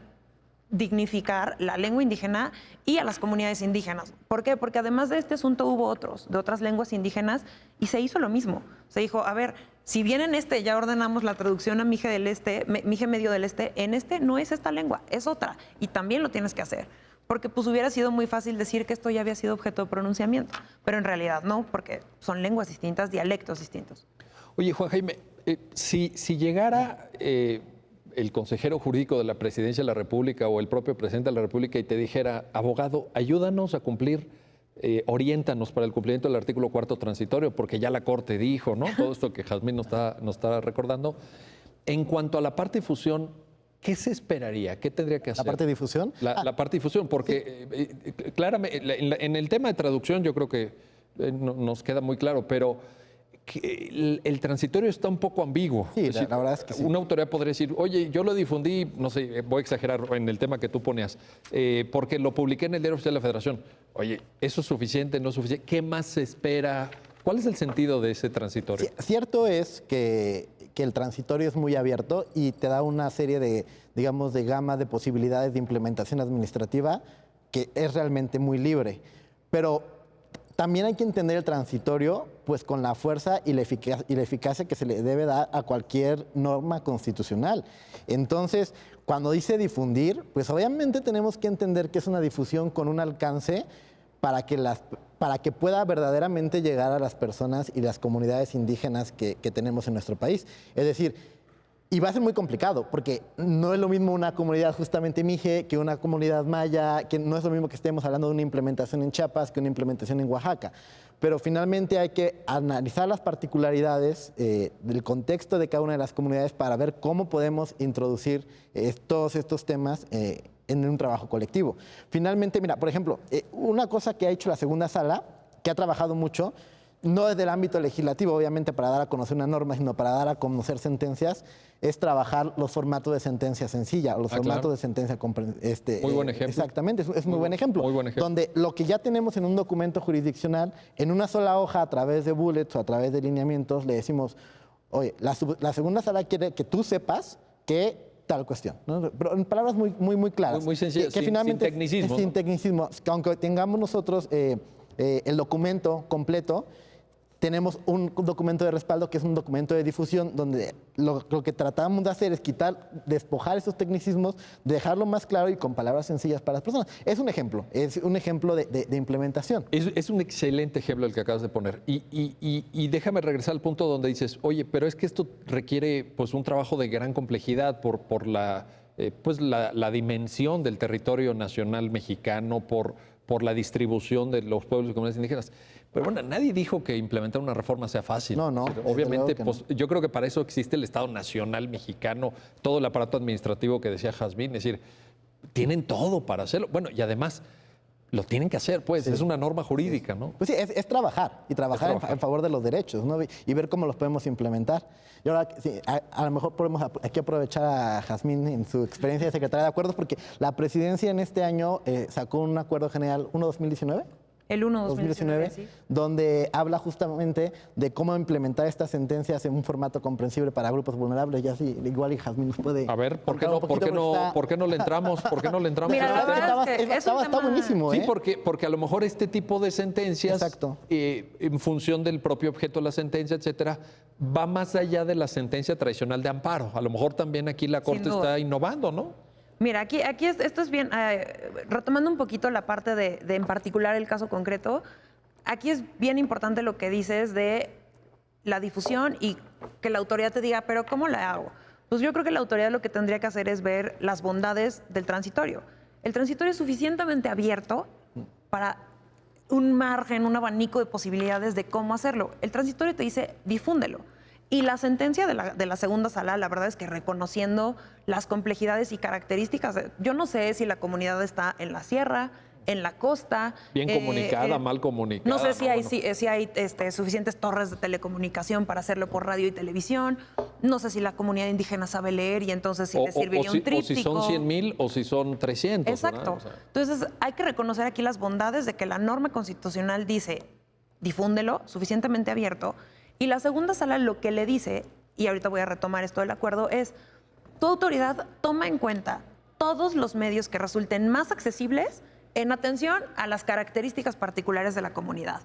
S2: dignificar la lengua indígena y a las comunidades indígenas. ¿Por qué? Porque además de este asunto hubo otros, de otras lenguas indígenas, y se hizo lo mismo. Se dijo, a ver, si bien en este ya ordenamos la traducción a mije del este, mije medio del este, en este no es esta lengua, es otra, y también lo tienes que hacer. Porque pues hubiera sido muy fácil decir que esto ya había sido objeto de pronunciamiento, pero en realidad no, porque son lenguas distintas, dialectos distintos.
S1: Oye, Juan Jaime, si llegara el consejero jurídico de la Presidencia de la República o el propio presidente de la República y te dijera, abogado, ayúdanos a cumplir, oriéntanos para el cumplimiento del artículo 4º transitorio, porque ya la Corte dijo, ¿no? Todo esto que Jazmín nos está recordando. En cuanto a la parte difusión, ¿qué se esperaría? ¿Qué tendría que hacer?
S3: ¿La parte de difusión?
S1: La parte difusión, porque claramente en el tema de traducción yo creo que nos queda muy claro, pero el transitorio está un poco ambiguo.
S3: Sí,
S1: es decir,
S3: la verdad es que sí.
S1: Una autoridad podría decir, oye, yo lo difundí, no sé, voy a exagerar en el tema que tú ponías, porque lo publiqué en el Diario Oficial de la Federación. Oye, ¿eso es suficiente? ¿No es suficiente? ¿Qué más se espera? ¿Cuál es el sentido de ese transitorio?
S3: Sí, cierto es que el transitorio es muy abierto y te da una serie de, digamos, de gama de posibilidades de implementación administrativa que es realmente muy libre. Pero también hay que entender el transitorio pues con la fuerza y la eficacia que se le debe dar a cualquier norma constitucional. Entonces, cuando dice difundir, pues obviamente tenemos que entender que es una difusión con un alcance para que pueda verdaderamente llegar a las personas y las comunidades indígenas que tenemos en nuestro país. Es decir, y va a ser muy complicado, porque no es lo mismo una comunidad justamente mije que una comunidad maya, que no es lo mismo que estemos hablando de una implementación en Chiapas que una implementación en Oaxaca. Pero finalmente hay que analizar las particularidades del contexto de cada una de las comunidades para ver cómo podemos introducir todos estos temas en un trabajo colectivo. Finalmente, mira, por ejemplo, una cosa que ha hecho la segunda sala, que ha trabajado mucho, no desde el ámbito legislativo, obviamente, para dar a conocer una norma, sino para dar a conocer sentencias, es trabajar los formatos de sentencia sencilla o los formatos
S1: claro.
S3: de sentencia...
S1: Muy buen ejemplo.
S3: Exactamente, es muy buen ejemplo.
S1: Muy buen ejemplo.
S3: Donde lo que ya tenemos en un documento jurisdiccional, en una sola hoja, a través de bullets o a través de lineamientos, le decimos, oye, la segunda sala quiere que tú sepas que tal cuestión, ¿no? Pero en palabras muy claras.
S1: Muy sencillas,
S3: que finalmente
S1: sin tecnicismo.
S3: Sin tecnicismo. Que aunque tengamos nosotros el documento completo, tenemos un documento de respaldo que es un documento de difusión donde lo que tratamos de hacer es despojar esos tecnicismos, dejarlo más claro y con palabras sencillas para las personas. Es un ejemplo de implementación.
S1: Es un excelente ejemplo el que acabas de poner. Y déjame regresar al punto donde dices, oye, pero es que esto requiere pues, un trabajo de gran complejidad por la dimensión del territorio nacional mexicano, por la distribución de los pueblos y comunidades indígenas. Pero bueno, nadie dijo que implementar una reforma sea fácil.
S3: No.
S1: Obviamente, pues, yo creo que para eso existe el Estado Nacional Mexicano, todo el aparato administrativo que decía Jazmín, es decir, tienen todo para hacerlo. Bueno, y además lo tienen que hacer, pues, es una norma jurídica, ¿no?
S3: Pues sí, es trabajar y trabajar en favor de los derechos, ¿no? Y ver cómo los podemos implementar. Y ahora, sí, a lo mejor podemos aquí aprovechar a Jazmín en su experiencia de secretaria de acuerdos, porque la presidencia en este año sacó un acuerdo general 1-2019.
S2: El 1-2019, sí.
S3: Donde habla justamente de cómo implementar estas sentencias en un formato comprensible para grupos vulnerables. Ya sí, igual y Jazmín nos puede...
S1: A ver, ¿por qué no le entramos? ¿Por qué no le entramos?
S2: Mira,
S3: está buenísimo,
S1: Sí, porque a lo mejor este tipo de sentencias, en función del propio objeto de la sentencia, etcétera, va más allá de la sentencia tradicional de amparo. A lo mejor también aquí la Corte está innovando, ¿no?
S2: Mira, aquí esto es bien, retomando un poquito la parte de en particular el caso concreto, aquí es bien importante lo que dices de la difusión y que la autoridad te diga, pero ¿cómo la hago? Pues yo creo que la autoridad lo que tendría que hacer es ver las bondades del transitorio. El transitorio es suficientemente abierto para un margen, un abanico de posibilidades de cómo hacerlo. El transitorio te dice, difúndelo. Y la sentencia de la segunda sala, la verdad es que reconociendo las complejidades y características, yo no sé si la comunidad está en la sierra, en la costa.
S1: Bien comunicada, mal comunicada.
S2: No sé si hay suficientes torres de telecomunicación para hacerlo por radio y televisión. No sé si la comunidad indígena sabe leer y entonces si le serviría un tríptico.
S1: O si son 100,000 o si son 300.
S2: Exacto. O sea. Entonces hay que reconocer aquí las bondades de que la norma constitucional dice, difúndelo, suficientemente abierto. Y la segunda sala lo que le dice, y ahorita voy a retomar esto del acuerdo, es tu autoridad toma en cuenta todos los medios que resulten más accesibles en atención a las características particulares de la comunidad.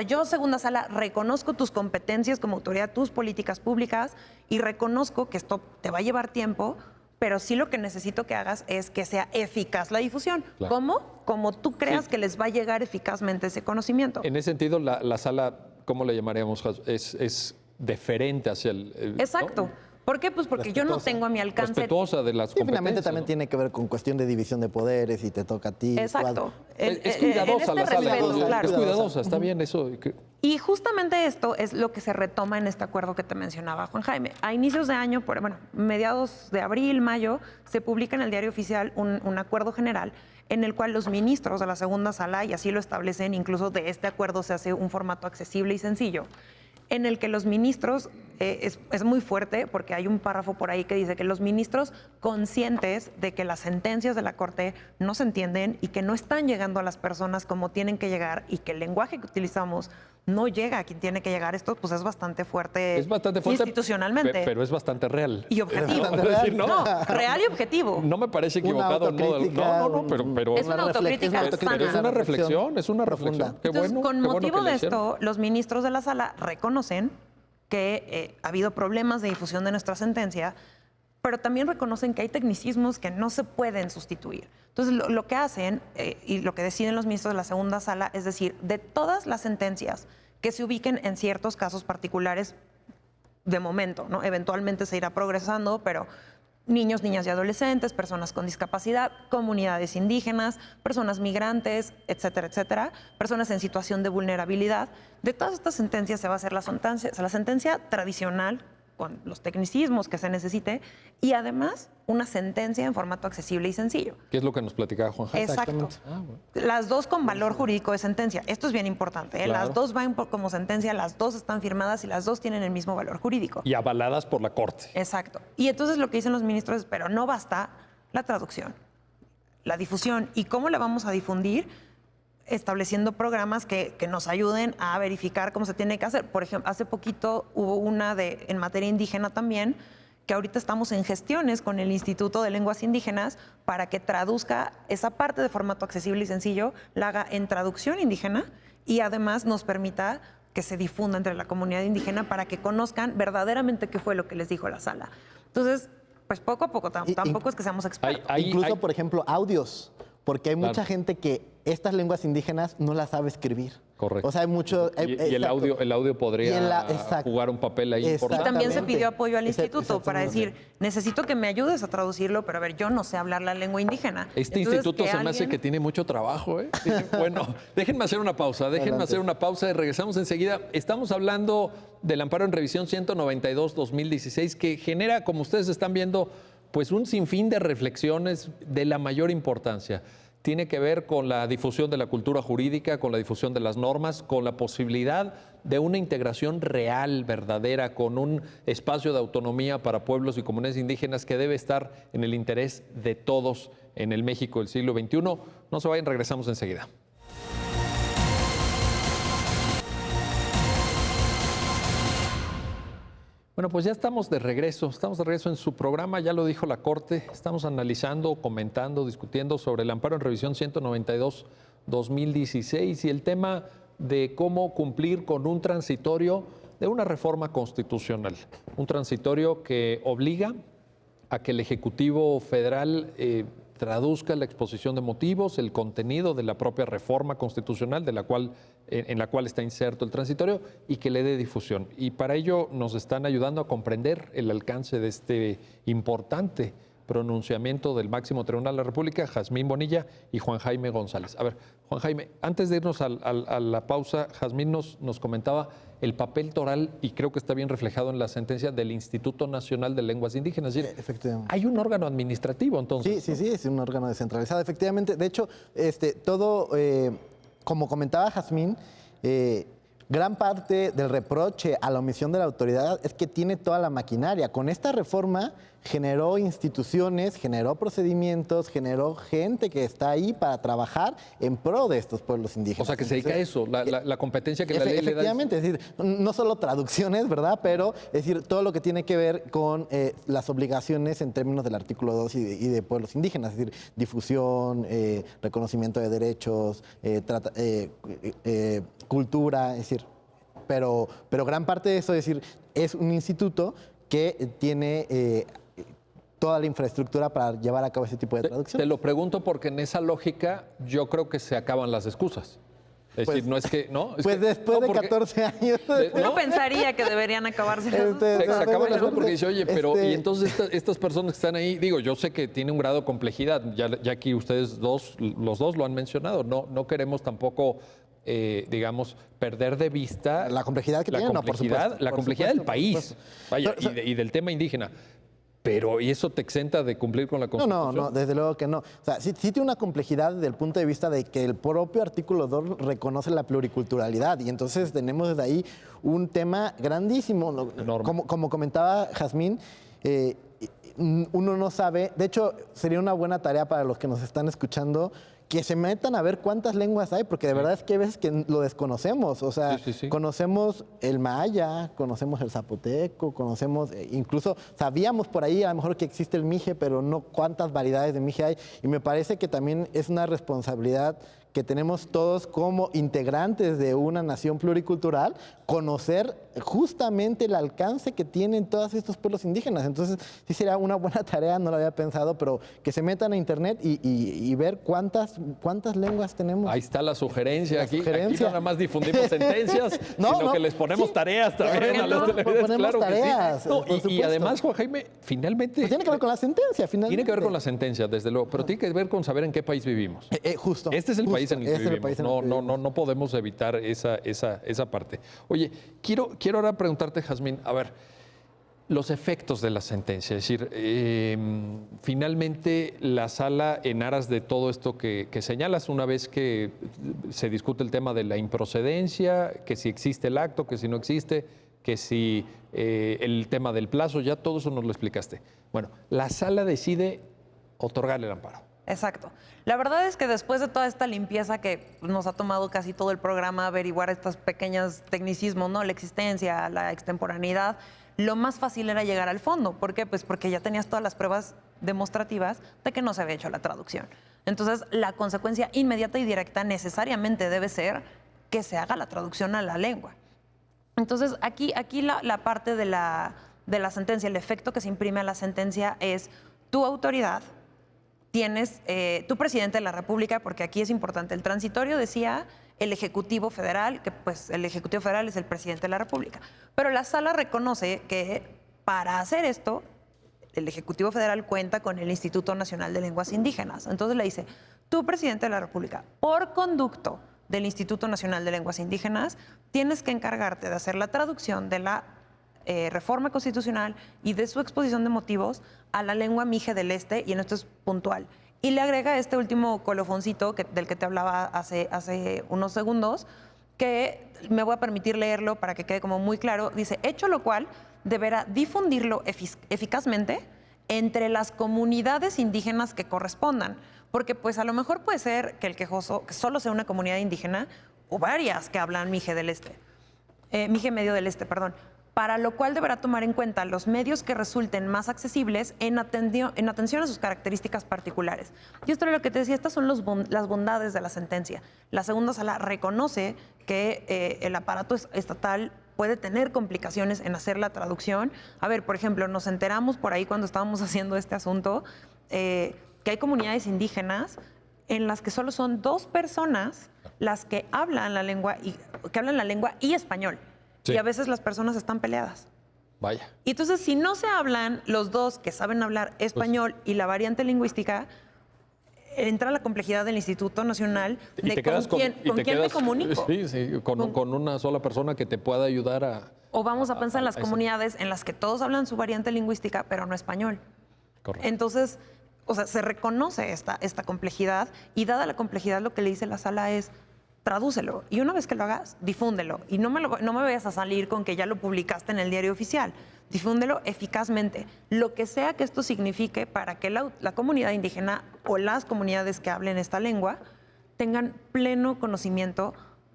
S2: Yo, segunda sala, reconozco tus competencias como autoridad, tus políticas públicas, y reconozco que esto te va a llevar tiempo, pero sí lo que necesito que hagas es que sea eficaz la difusión. Claro. ¿Cómo? Como tú creas que les va a llegar eficazmente ese conocimiento.
S1: En ese sentido, la sala, ¿cómo le llamaríamos? Es deferente hacia el...
S2: Exacto. ¿No? ¿Por qué? Pues porque yo no tengo a mi alcance...
S1: Respetuosa de las competencias.
S3: Finalmente también tiene que ver con cuestión de división de poderes y te toca a ti.
S2: Exacto.
S1: Es cuidadosa la sala. Claro. Es cuidadosa, está bien eso.
S2: Y justamente esto es lo que se retoma en este acuerdo que te mencionaba Juan Jaime. A inicios de año, mediados de abril, mayo, se publica en el Diario Oficial un acuerdo general en el cual los ministros de la segunda sala, y así lo establecen, incluso de este acuerdo se hace un formato accesible y sencillo, en el que los ministros, es muy fuerte porque hay un párrafo por ahí que dice que los ministros conscientes de que las sentencias de la Corte no se entienden y que no están llegando a las personas como tienen que llegar y que el lenguaje que utilizamos no llega a quien tiene que llegar, esto pues es bastante fuerte institucionalmente.
S1: Pero es bastante real.
S2: Y objetivo.
S1: No,
S2: real y objetivo.
S1: No me parece equivocado. No, pero
S2: es una autocrítica sana.
S1: Pero es una reflexión, Qué
S2: Entonces,
S1: bueno.
S2: Con motivo de esto, los ministros de la sala reconocen que ha habido problemas de difusión de nuestra sentencia, pero también reconocen que hay tecnicismos que no se pueden sustituir. Entonces, lo que hacen y lo que deciden los ministros de la segunda sala es decir, de todas las sentencias que se ubiquen en ciertos casos particulares, de momento, ¿no? Eventualmente se irá progresando, pero niños, niñas y adolescentes, personas con discapacidad, comunidades indígenas, personas migrantes, etcétera, etcétera, personas en situación de vulnerabilidad. De todas estas sentencias se va a hacer la sentencia tradicional, con los tecnicismos que se necesite, y además una sentencia en formato accesible y sencillo.
S1: ¿Qué es lo que nos platicaba Juan Jaime?
S2: Exacto. Las dos con valor jurídico de sentencia. Esto es bien importante. Claro. Las dos van como sentencia, las dos están firmadas y las dos tienen el mismo valor jurídico.
S1: Y avaladas por la Corte.
S2: Exacto. Y entonces lo que dicen los ministros es, pero no basta la traducción, la difusión. ¿Y cómo la vamos a difundir? Estableciendo programas que nos ayuden a verificar cómo se tiene que hacer. Por ejemplo, hace poquito hubo una en materia indígena también, que ahorita estamos en gestiones con el Instituto de Lenguas Indígenas para que traduzca esa parte de formato accesible y sencillo, la haga en traducción indígena y además nos permita que se difunda entre la comunidad indígena para que conozcan verdaderamente qué fue lo que les dijo la sala. Entonces, pues poco a poco, tampoco es que seamos expertos.
S3: Incluso, por ejemplo, audios, porque hay
S1: Claro.
S3: mucha gente que estas lenguas indígenas no las sabe escribir.
S1: Correcto.
S3: O sea, hay mucho...
S1: Y el audio podría jugar un papel ahí
S2: Y
S1: importante.
S2: también se
S3: Exactamente.
S2: pidió apoyo al instituto para
S3: Exactamente.
S2: decir, necesito que me ayudes a traducirlo, pero a ver, yo no sé hablar la lengua indígena.
S1: Este
S2: Entonces,
S1: instituto se me hace
S2: alguien-
S1: que tiene mucho trabajo, ¿eh? Bueno, déjenme hacer una pausa, y regresamos enseguida. Estamos hablando del amparo en revisión 192-2016 que genera, como ustedes están viendo, pues un sinfín de reflexiones de la mayor importancia. Tiene que ver con la difusión de la cultura jurídica, con la difusión de las normas, con la posibilidad de una integración real, verdadera, con un espacio de autonomía para pueblos y comunidades indígenas que debe estar en el interés de todos en el México del siglo XXI. No se vayan, regresamos enseguida. Bueno, pues ya estamos de regreso en su programa, ya lo dijo la Corte, estamos analizando, comentando, discutiendo sobre el amparo en revisión 192-2016 y el tema de cómo cumplir con un transitorio de una reforma constitucional, un transitorio que obliga a que el Ejecutivo Federal traduzca la exposición de motivos, el contenido de la propia reforma constitucional en la cual está inserto el transitorio y que le dé difusión. Y para ello nos están ayudando a comprender el alcance de este importante pronunciamiento del máximo tribunal de la República, Jazmín Bonilla y Juan Jaime González. A ver, Juan Jaime, antes de irnos a la pausa, Jazmín nos comentaba el papel toral, y creo que está bien reflejado en la sentencia del Instituto Nacional de Lenguas Indígenas. Es decir,
S3: efectivamente.
S1: hay un órgano administrativo, entonces.
S3: Sí, es un órgano descentralizado, efectivamente. De hecho, todo, como comentaba Jazmín, gran parte del reproche a la omisión de la autoridad es que tiene toda la maquinaria. Con esta reforma generó instituciones, generó procedimientos, generó gente que está ahí para trabajar en pro de estos pueblos indígenas.
S1: O sea, que se dedica a eso, la competencia que la ley le da.
S3: Efectivamente, es decir, no solo traducciones, ¿verdad? Pero, es decir, todo lo que tiene que ver con las obligaciones en términos del artículo 2 y de pueblos indígenas, es decir, difusión, reconocimiento de derechos, cultura, es decir, pero gran parte de eso, es decir, es un instituto que tiene toda la infraestructura para llevar a cabo ese tipo de traducción.
S1: Te lo pregunto porque en esa lógica yo creo que se acaban las excusas. Es decir, no es que, ¿no? Es
S3: Pues
S1: que,
S3: después
S1: no,
S3: de 14 años.
S2: Uno pensaría que deberían acabarse las
S1: Se acaba el asunto porque dice, oye, pero y
S3: Este-
S1: entonces estas personas que están ahí, digo, yo sé que tiene un grado de complejidad, ya aquí ustedes los dos lo han mencionado, no queremos tampoco, digamos, perder de vista
S3: La complejidad que tiene, no, por supuesto,
S1: la
S3: por
S1: complejidad
S3: supuesto,
S1: del
S3: por
S1: país,
S3: supuesto.
S1: vaya,
S3: Pero,
S1: y del tema indígena. Pero, ¿y eso te exenta de cumplir con la Constitución?
S3: No, desde luego que no. O sea, sí tiene una complejidad desde el punto de vista de que el propio artículo 2 reconoce la pluriculturalidad y entonces tenemos desde ahí un tema grandísimo.
S1: Enorme.
S3: Como comentaba Jazmín, uno no sabe, de hecho sería una buena tarea para los que nos están escuchando que se metan a ver cuántas lenguas hay, porque de verdad es que hay veces que lo desconocemos. O sea,
S1: Sí.
S3: conocemos el maya, conocemos el zapoteco, conocemos, incluso sabíamos por ahí a lo mejor que existe el mije, pero no cuántas variedades de mije hay. Y me parece que también es una responsabilidad que tenemos todos como integrantes de una nación pluricultural, conocer justamente el alcance que tienen todos estos pueblos indígenas. Entonces, sí sería una buena tarea, no lo había pensado, pero que se metan a internet y ver cuántas lenguas tenemos.
S1: Ahí está la sugerencia.
S3: La
S1: Aquí
S3: sugerencia.
S1: no nada más difundimos sentencias, sino que les ponemos
S3: sí.
S1: tareas también a los
S3: Ponemos
S1: televidentes. Claro
S3: tareas,
S1: que sí. No,
S3: por
S1: y
S3: supuesto.
S1: además, Juan Jaime, finalmente...
S3: Pues tiene que ver con la sentencia, finalmente.
S1: Tiene que ver con la sentencia, desde luego, pero tiene que ver con saber en qué país vivimos.
S3: Justo.
S1: Este es el país en el que
S3: Este es el
S1: vivimos.
S3: país en el que vivimos.
S1: No podemos evitar esa parte. Oye, quiero ahora preguntarte, Jazmín, a ver, los efectos de la sentencia. Es decir, finalmente la sala, en aras de todo esto que señalas, una vez que se discute el tema de la improcedencia, que si existe el acto, que si no existe, que si el tema del plazo, ya todo eso nos lo explicaste. Bueno, la sala decide otorgarle el amparo.
S2: Exacto. La verdad es que después de toda esta limpieza que nos ha tomado casi todo el programa averiguar estos pequeños tecnicismos, ¿no? La existencia, la extemporaneidad, lo más fácil era llegar al fondo. ¿Por qué? Pues porque ya tenías todas las pruebas demostrativas de que no se había hecho la traducción. Entonces, la consecuencia inmediata y directa necesariamente debe ser que se haga la traducción a la lengua. Entonces, aquí la parte de la sentencia, el efecto que se imprime a la sentencia es tu autoridad, tienes tu presidente de la República, porque aquí es importante, el transitorio decía el Ejecutivo Federal, que pues el Ejecutivo Federal es el presidente de la República. Pero la sala reconoce que para hacer esto, el Ejecutivo Federal cuenta con el Instituto Nacional de Lenguas Indígenas. Entonces le dice, tú, presidente de la República, por conducto del Instituto Nacional de Lenguas Indígenas, tienes que encargarte de hacer la traducción de la reforma constitucional y de su exposición de motivos a la lengua mije del Este, y en esto es puntual. Y le agrega este último colofoncito del que te hablaba hace unos segundos, que me voy a permitir leerlo para que quede como muy claro. Dice, hecho lo cual deberá difundirlo eficazmente entre las comunidades indígenas que correspondan. Porque pues a lo mejor puede ser que el quejoso que solo sea una comunidad indígena o varias que hablan mije del Este, mije medio del Este, perdón. Para lo cual deberá tomar en cuenta los medios que resulten más accesibles en atención a sus características particulares. Y esto es lo que te decía, estas son las bondades de la sentencia. La segunda sala reconoce que el aparato estatal puede tener complicaciones en hacer la traducción. A ver, por ejemplo, nos enteramos por ahí cuando estábamos haciendo este asunto que hay comunidades indígenas en las que solo son 2 personas las que hablan la lengua y español. Sí. Y a veces las personas están peleadas.
S1: Vaya.
S2: Y entonces, si no se hablan los 2 que saben hablar español y la variante lingüística, entra la complejidad del Instituto Nacional de con quién me comunico.
S1: Sí, con una sola persona que te pueda ayudar a...
S2: O vamos a pensar en las comunidades en las que todos hablan su variante lingüística, pero no español.
S1: Correcto.
S2: Entonces, o sea, se reconoce esta complejidad, y dada la complejidad, lo que le dice la sala es, tradúcelo, y una vez que lo hagas, difúndelo. Y no me vayas a salir con que ya lo publicaste en el diario oficial. Difúndelo eficazmente, lo que sea que esto signifique, para que la comunidad indígena o las comunidades que hablen esta lengua tengan pleno conocimiento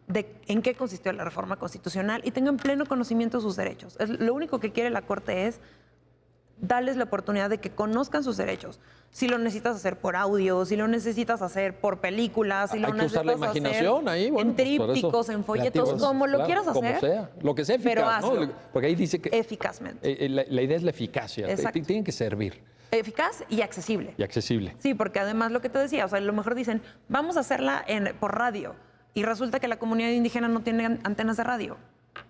S2: de en qué consistió la reforma constitucional y tengan pleno conocimiento de sus derechos. Lo único que quiere la Corte es darles la oportunidad de que conozcan sus derechos. Si lo necesitas hacer por audio, si lo necesitas hacer por películas, si lo necesitas
S1: usar la imaginación
S2: hacer
S1: ahí, bueno,
S2: en trípticos, en folletos, como lo quieras hacer.
S1: Como sea, lo que sea eficaz,
S2: pero
S1: hazlo, ¿no? Porque ahí dice que...
S2: eficazmente.
S1: La idea es la eficacia, tienen que servir.
S2: Eficaz y accesible.
S1: Y accesible.
S2: Sí, porque además lo que te decía, o sea, a lo mejor dicen, vamos a hacerla por radio, y resulta que la comunidad indígena no tiene antenas de radio.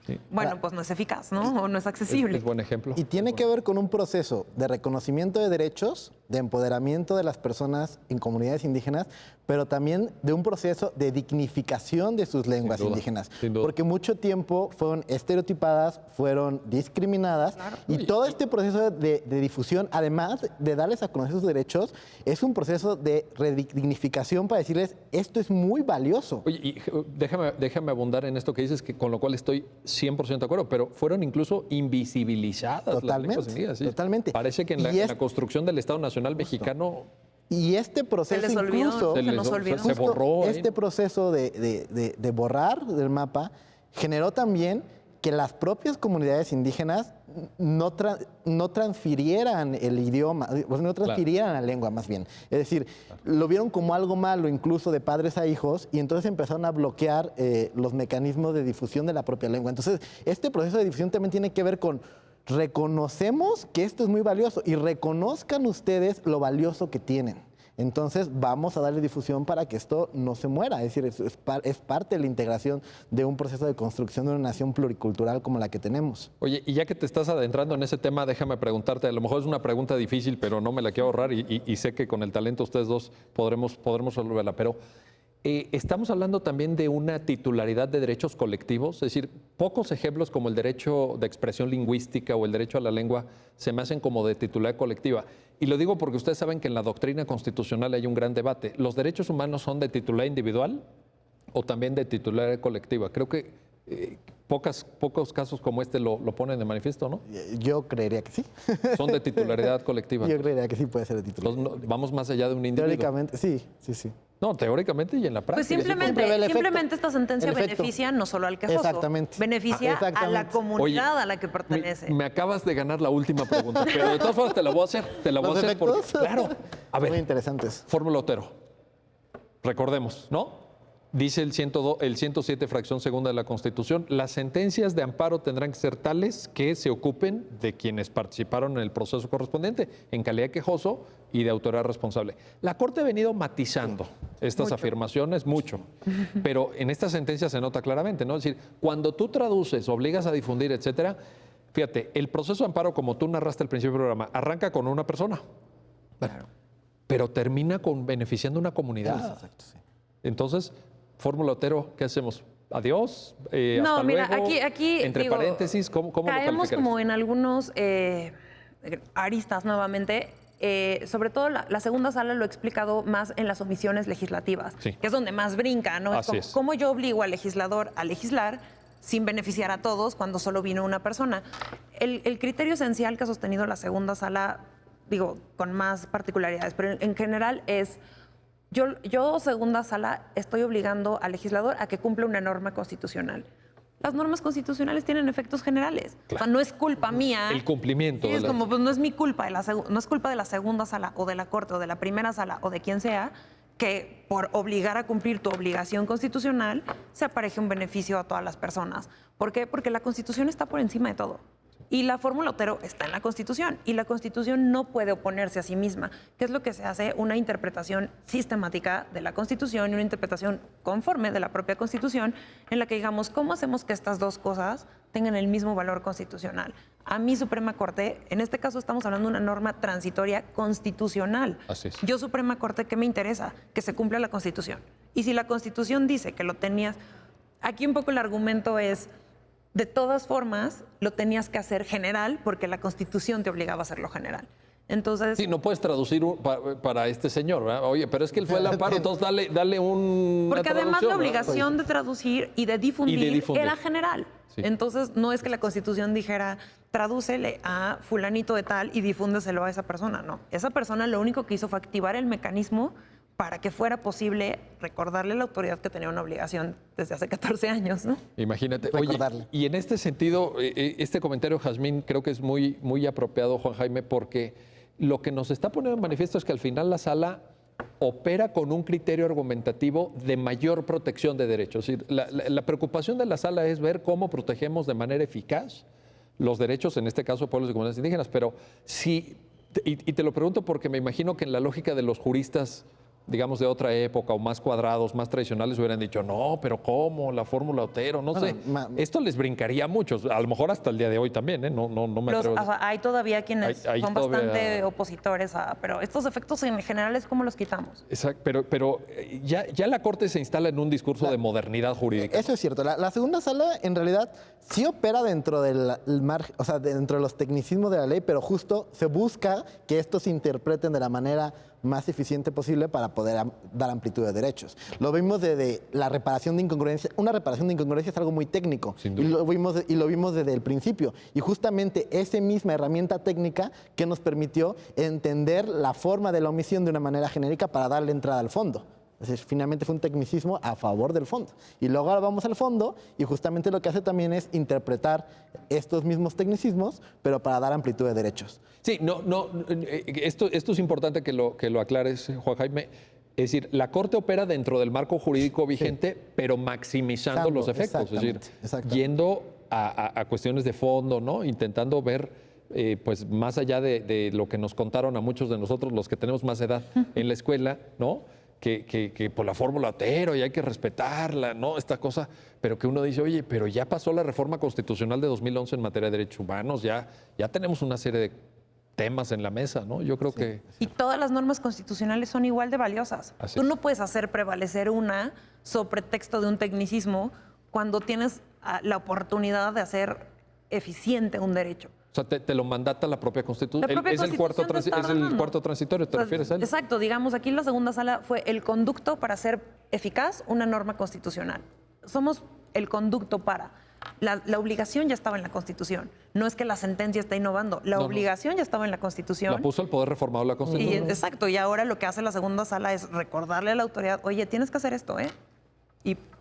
S2: Sí. Bueno, pues no es eficaz, ¿no? O no es accesible.
S1: Es buen ejemplo.
S3: Y tiene que ver con un proceso de reconocimiento de derechos, de empoderamiento de las personas en comunidades indígenas, pero también de un proceso de dignificación de sus lenguas indígenas.
S1: Sin duda.
S3: Porque mucho tiempo fueron estereotipadas, fueron discriminadas, claro. Y todo este proceso de difusión, además de darles a conocer sus derechos, es un proceso de redignificación para decirles, esto es muy valioso.
S1: Oye, y déjame abundar en esto que dices, que con lo cual estoy 100% de acuerdo, pero fueron incluso invisibilizadas las lenguas indígenas. ¿Sí?
S3: Totalmente.
S1: Parece que en la construcción del Estado Nacional mexicano...
S3: Y este proceso incluso
S1: se borró.
S3: Este proceso de borrar del mapa generó también que las propias comunidades indígenas no transfirieran el idioma, no transfirieran la lengua más bien. Es decir, lo vieron como algo malo incluso de padres a hijos, y entonces empezaron a bloquear los mecanismos de difusión de la propia lengua. Entonces, este proceso de difusión también tiene que ver con reconocemos que esto es muy valioso y reconozcan ustedes lo valioso que tienen. Entonces vamos a darle difusión para que esto no se muera. Es decir, es parte de la integración de un proceso de construcción de una nación pluricultural como la que tenemos.
S1: Oye, y ya que te estás adentrando en ese tema, déjame preguntarte, a lo mejor es una pregunta difícil, pero no me la quiero ahorrar y sé que con el talento ustedes dos podremos resolverla, pero estamos hablando también de una titularidad de derechos colectivos, es decir, pocos ejemplos como el derecho de expresión lingüística o el derecho a la lengua se me hacen como de titularidad colectiva. Y lo digo porque ustedes saben que en la doctrina constitucional hay un gran debate. ¿Los derechos humanos son de titularidad individual o también de titularidad colectiva? Creo que pocos casos como este lo ponen de manifiesto, ¿no?
S3: Yo creería que sí.
S1: Son de titularidad colectiva.
S3: Yo creería que sí puede ser de titularidad.
S1: Entonces, vamos más allá de un individuo.
S3: Teóricamente, sí.
S1: No, teóricamente y en la práctica.
S2: Pues simplemente esta sentencia beneficia no solo al quejoso.
S3: Exactamente.
S2: Beneficia a la comunidad a la que pertenece.
S1: Me acabas de ganar la última pregunta, pero de todas formas te la voy a hacer. Te la voy a hacer porque, claro. A ver,
S3: muy interesantes.
S1: Fórmula Otero. Recordemos, ¿no? Dice el 107, fracción segunda de la Constitución, las sentencias de amparo tendrán que ser tales que se ocupen de quienes participaron en el proceso correspondiente, en calidad de quejoso y de autoridad responsable. La Corte ha venido matizando estas afirmaciones mucho, pero en esta sentencia se nota claramente, ¿no? Es decir, cuando tú traduces, obligas a difundir, etcétera, fíjate, el proceso de amparo, como tú narraste al principio del programa, arranca con una persona, pero termina beneficiando a una comunidad.
S3: Exacto, sí.
S1: Entonces, Fórmula Otero, ¿qué hacemos? ¿Adiós?
S2: No,
S1: ¿Hasta
S2: mira,
S1: luego?
S2: aquí
S1: Entre
S2: digo,
S1: paréntesis, ¿cómo lo
S2: caemos
S1: calificarías?
S2: como en algunos aristas nuevamente. Sobre todo la segunda sala lo he explicado más en las omisiones legislativas,
S1: Sí.
S2: que es donde más brinca, ¿no?
S1: Así
S2: Es
S1: es.
S2: cómo yo obligo al legislador a legislar sin beneficiar a todos cuando solo vino una persona. El criterio esencial que ha sostenido la segunda sala, digo, con más particularidades, pero en general es... Yo, segunda sala, estoy obligando al legislador a que cumpla una norma constitucional. Las normas constitucionales tienen efectos generales.
S1: Claro.
S2: O sea, no es culpa mía.
S1: El cumplimiento.
S2: Sí,
S1: de
S2: es
S1: las-
S2: como, pues no es mi culpa, no es culpa de la segunda sala o de la corte o de la primera sala o de quien sea, que por obligar a cumplir tu obligación constitucional se apareje un beneficio a todas las personas. ¿Por qué? Porque la Constitución está por encima de todo. Y la fórmula Otero está en la Constitución y la Constitución no puede oponerse a sí misma, que es lo que se hace una interpretación sistemática de la Constitución y una interpretación conforme de la propia Constitución en la que digamos, ¿cómo hacemos que estas dos cosas tengan el mismo valor constitucional? A mi Suprema Corte, en este caso estamos hablando de una norma transitoria constitucional.
S1: Así es.
S2: Yo Suprema Corte, ¿qué me interesa? Que se cumpla la Constitución. Y si la Constitución dice que lo tenías, aquí un poco el argumento es... De todas formas, lo tenías que hacer general porque la Constitución te obligaba a hacerlo general. Entonces,
S1: Sí, no puedes traducir para este señor, ¿verdad? Oye, pero es que él fue el amparo, entonces dale un.
S2: porque además la
S1: ¿verdad?
S2: obligación de traducir y de difundir era general.
S1: Sí.
S2: Entonces, no es que la Constitución dijera, tradúcele a fulanito de tal y difúndeselo a esa persona. No, esa persona lo único que hizo fue activar el mecanismo para que fuera posible recordarle a la autoridad que tenía una obligación desde hace 14 años, ¿no?
S1: Imagínate.
S3: Recordarle.
S1: Oye, y en este sentido, este comentario, Jazmín, creo que es muy, muy apropiado, Juan Jaime, porque lo que nos está poniendo en manifiesto es que al final la sala opera con un criterio argumentativo de mayor protección de derechos. Es decir, la preocupación de la sala es ver cómo protegemos de manera eficaz los derechos, en este caso, de pueblos y comunidades indígenas. Pero sí, y te lo pregunto porque me imagino que en la lógica de los juristas, digamos, de otra época o más cuadrados, más tradicionales, hubieran dicho, no, pero ¿cómo? La fórmula Otero, no sé. Esto les brincaría a muchos, a lo mejor hasta el día de hoy también, ¿eh? No me atrevo.
S2: O sea, hay todavía quienes
S1: Hay
S2: son
S1: todavía-
S2: bastante opositores pero estos efectos en generales, ¿cómo los quitamos?
S1: Exacto, pero ya la Corte se instala en un discurso de modernidad jurídica.
S3: Eso es cierto. La segunda sala en realidad sí opera dentro del margen, o sea, dentro de los tecnicismos de la ley, pero justo se busca que estos se interpreten de la manera más eficiente posible para poder dar amplitud de derechos. Lo vimos desde la reparación de incongruencias. Una reparación de incongruencias es algo muy técnico
S1: Sin
S3: y
S1: duda.
S3: lo vimos desde el principio. Y justamente esa misma herramienta técnica que nos permitió entender la forma de la omisión de una manera genérica para darle entrada al fondo. Es decir, finalmente fue un tecnicismo a favor del fondo. Y luego ahora vamos al fondo y justamente lo que hace también es interpretar estos mismos tecnicismos, pero para dar amplitud de derechos.
S1: Sí, esto es importante que lo aclares, Juan Jaime. Es decir, la Corte opera dentro del marco jurídico vigente, pero maximizando los efectos. Es decir,
S3: Exactamente.
S1: yendo a cuestiones de fondo, ¿no? Intentando ver, pues, más allá de lo que nos contaron a muchos de nosotros, los que tenemos más edad en la escuela, ¿no? Que por la fórmula Otero y hay que respetarla, ¿no? Esta cosa, pero que uno dice, oye, pero ya pasó la reforma constitucional de 2011 en materia de derechos humanos, ya tenemos una serie de temas en la mesa, ¿no? Yo creo que...
S2: Y todas las normas constitucionales son igual de valiosas.
S1: Así
S2: Tú
S1: es.
S2: no puedes hacer prevalecer una sobre texto de un tecnicismo cuando tienes la oportunidad de hacer eficiente un derecho.
S1: O sea, te lo mandata la propia Constitución.
S2: La propia
S1: Es el cuarto
S2: Constitución te está dando.
S1: cuarto transitorio, ¿te
S2: O sea,
S1: refieres a él?
S2: Exacto, digamos, aquí la segunda sala fue el conducto para hacer eficaz una norma constitucional. Somos el conducto para. La obligación ya estaba en la Constitución. No es que la sentencia está innovando. La
S1: No.
S2: obligación ya estaba en la Constitución.
S1: La puso el Poder Reformado de la
S2: Y,
S1: Constitución.
S2: exacto, y ahora lo que hace la segunda sala es recordarle a la autoridad, oye, tienes que hacer esto, ¿eh?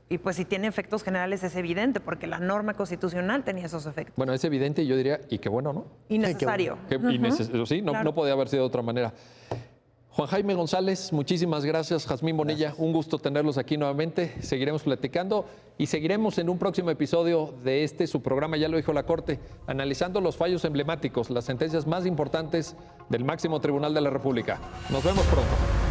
S2: Y pues si tiene efectos generales es evidente, porque la norma constitucional tenía esos efectos.
S1: Bueno, es evidente y yo diría, y qué bueno, ¿no?
S2: Innecesario.
S1: Sí,
S2: Ujú.
S1: no,
S2: Claro.
S1: no podía haber sido de otra manera. Juan Jaime González, muchísimas gracias. Jazmín Bonilla, un gusto tenerlos aquí nuevamente. Seguiremos platicando y seguiremos en un próximo episodio de su programa, ya lo dijo la Corte, analizando los fallos emblemáticos, las sentencias más importantes del máximo tribunal de la República. Nos vemos pronto.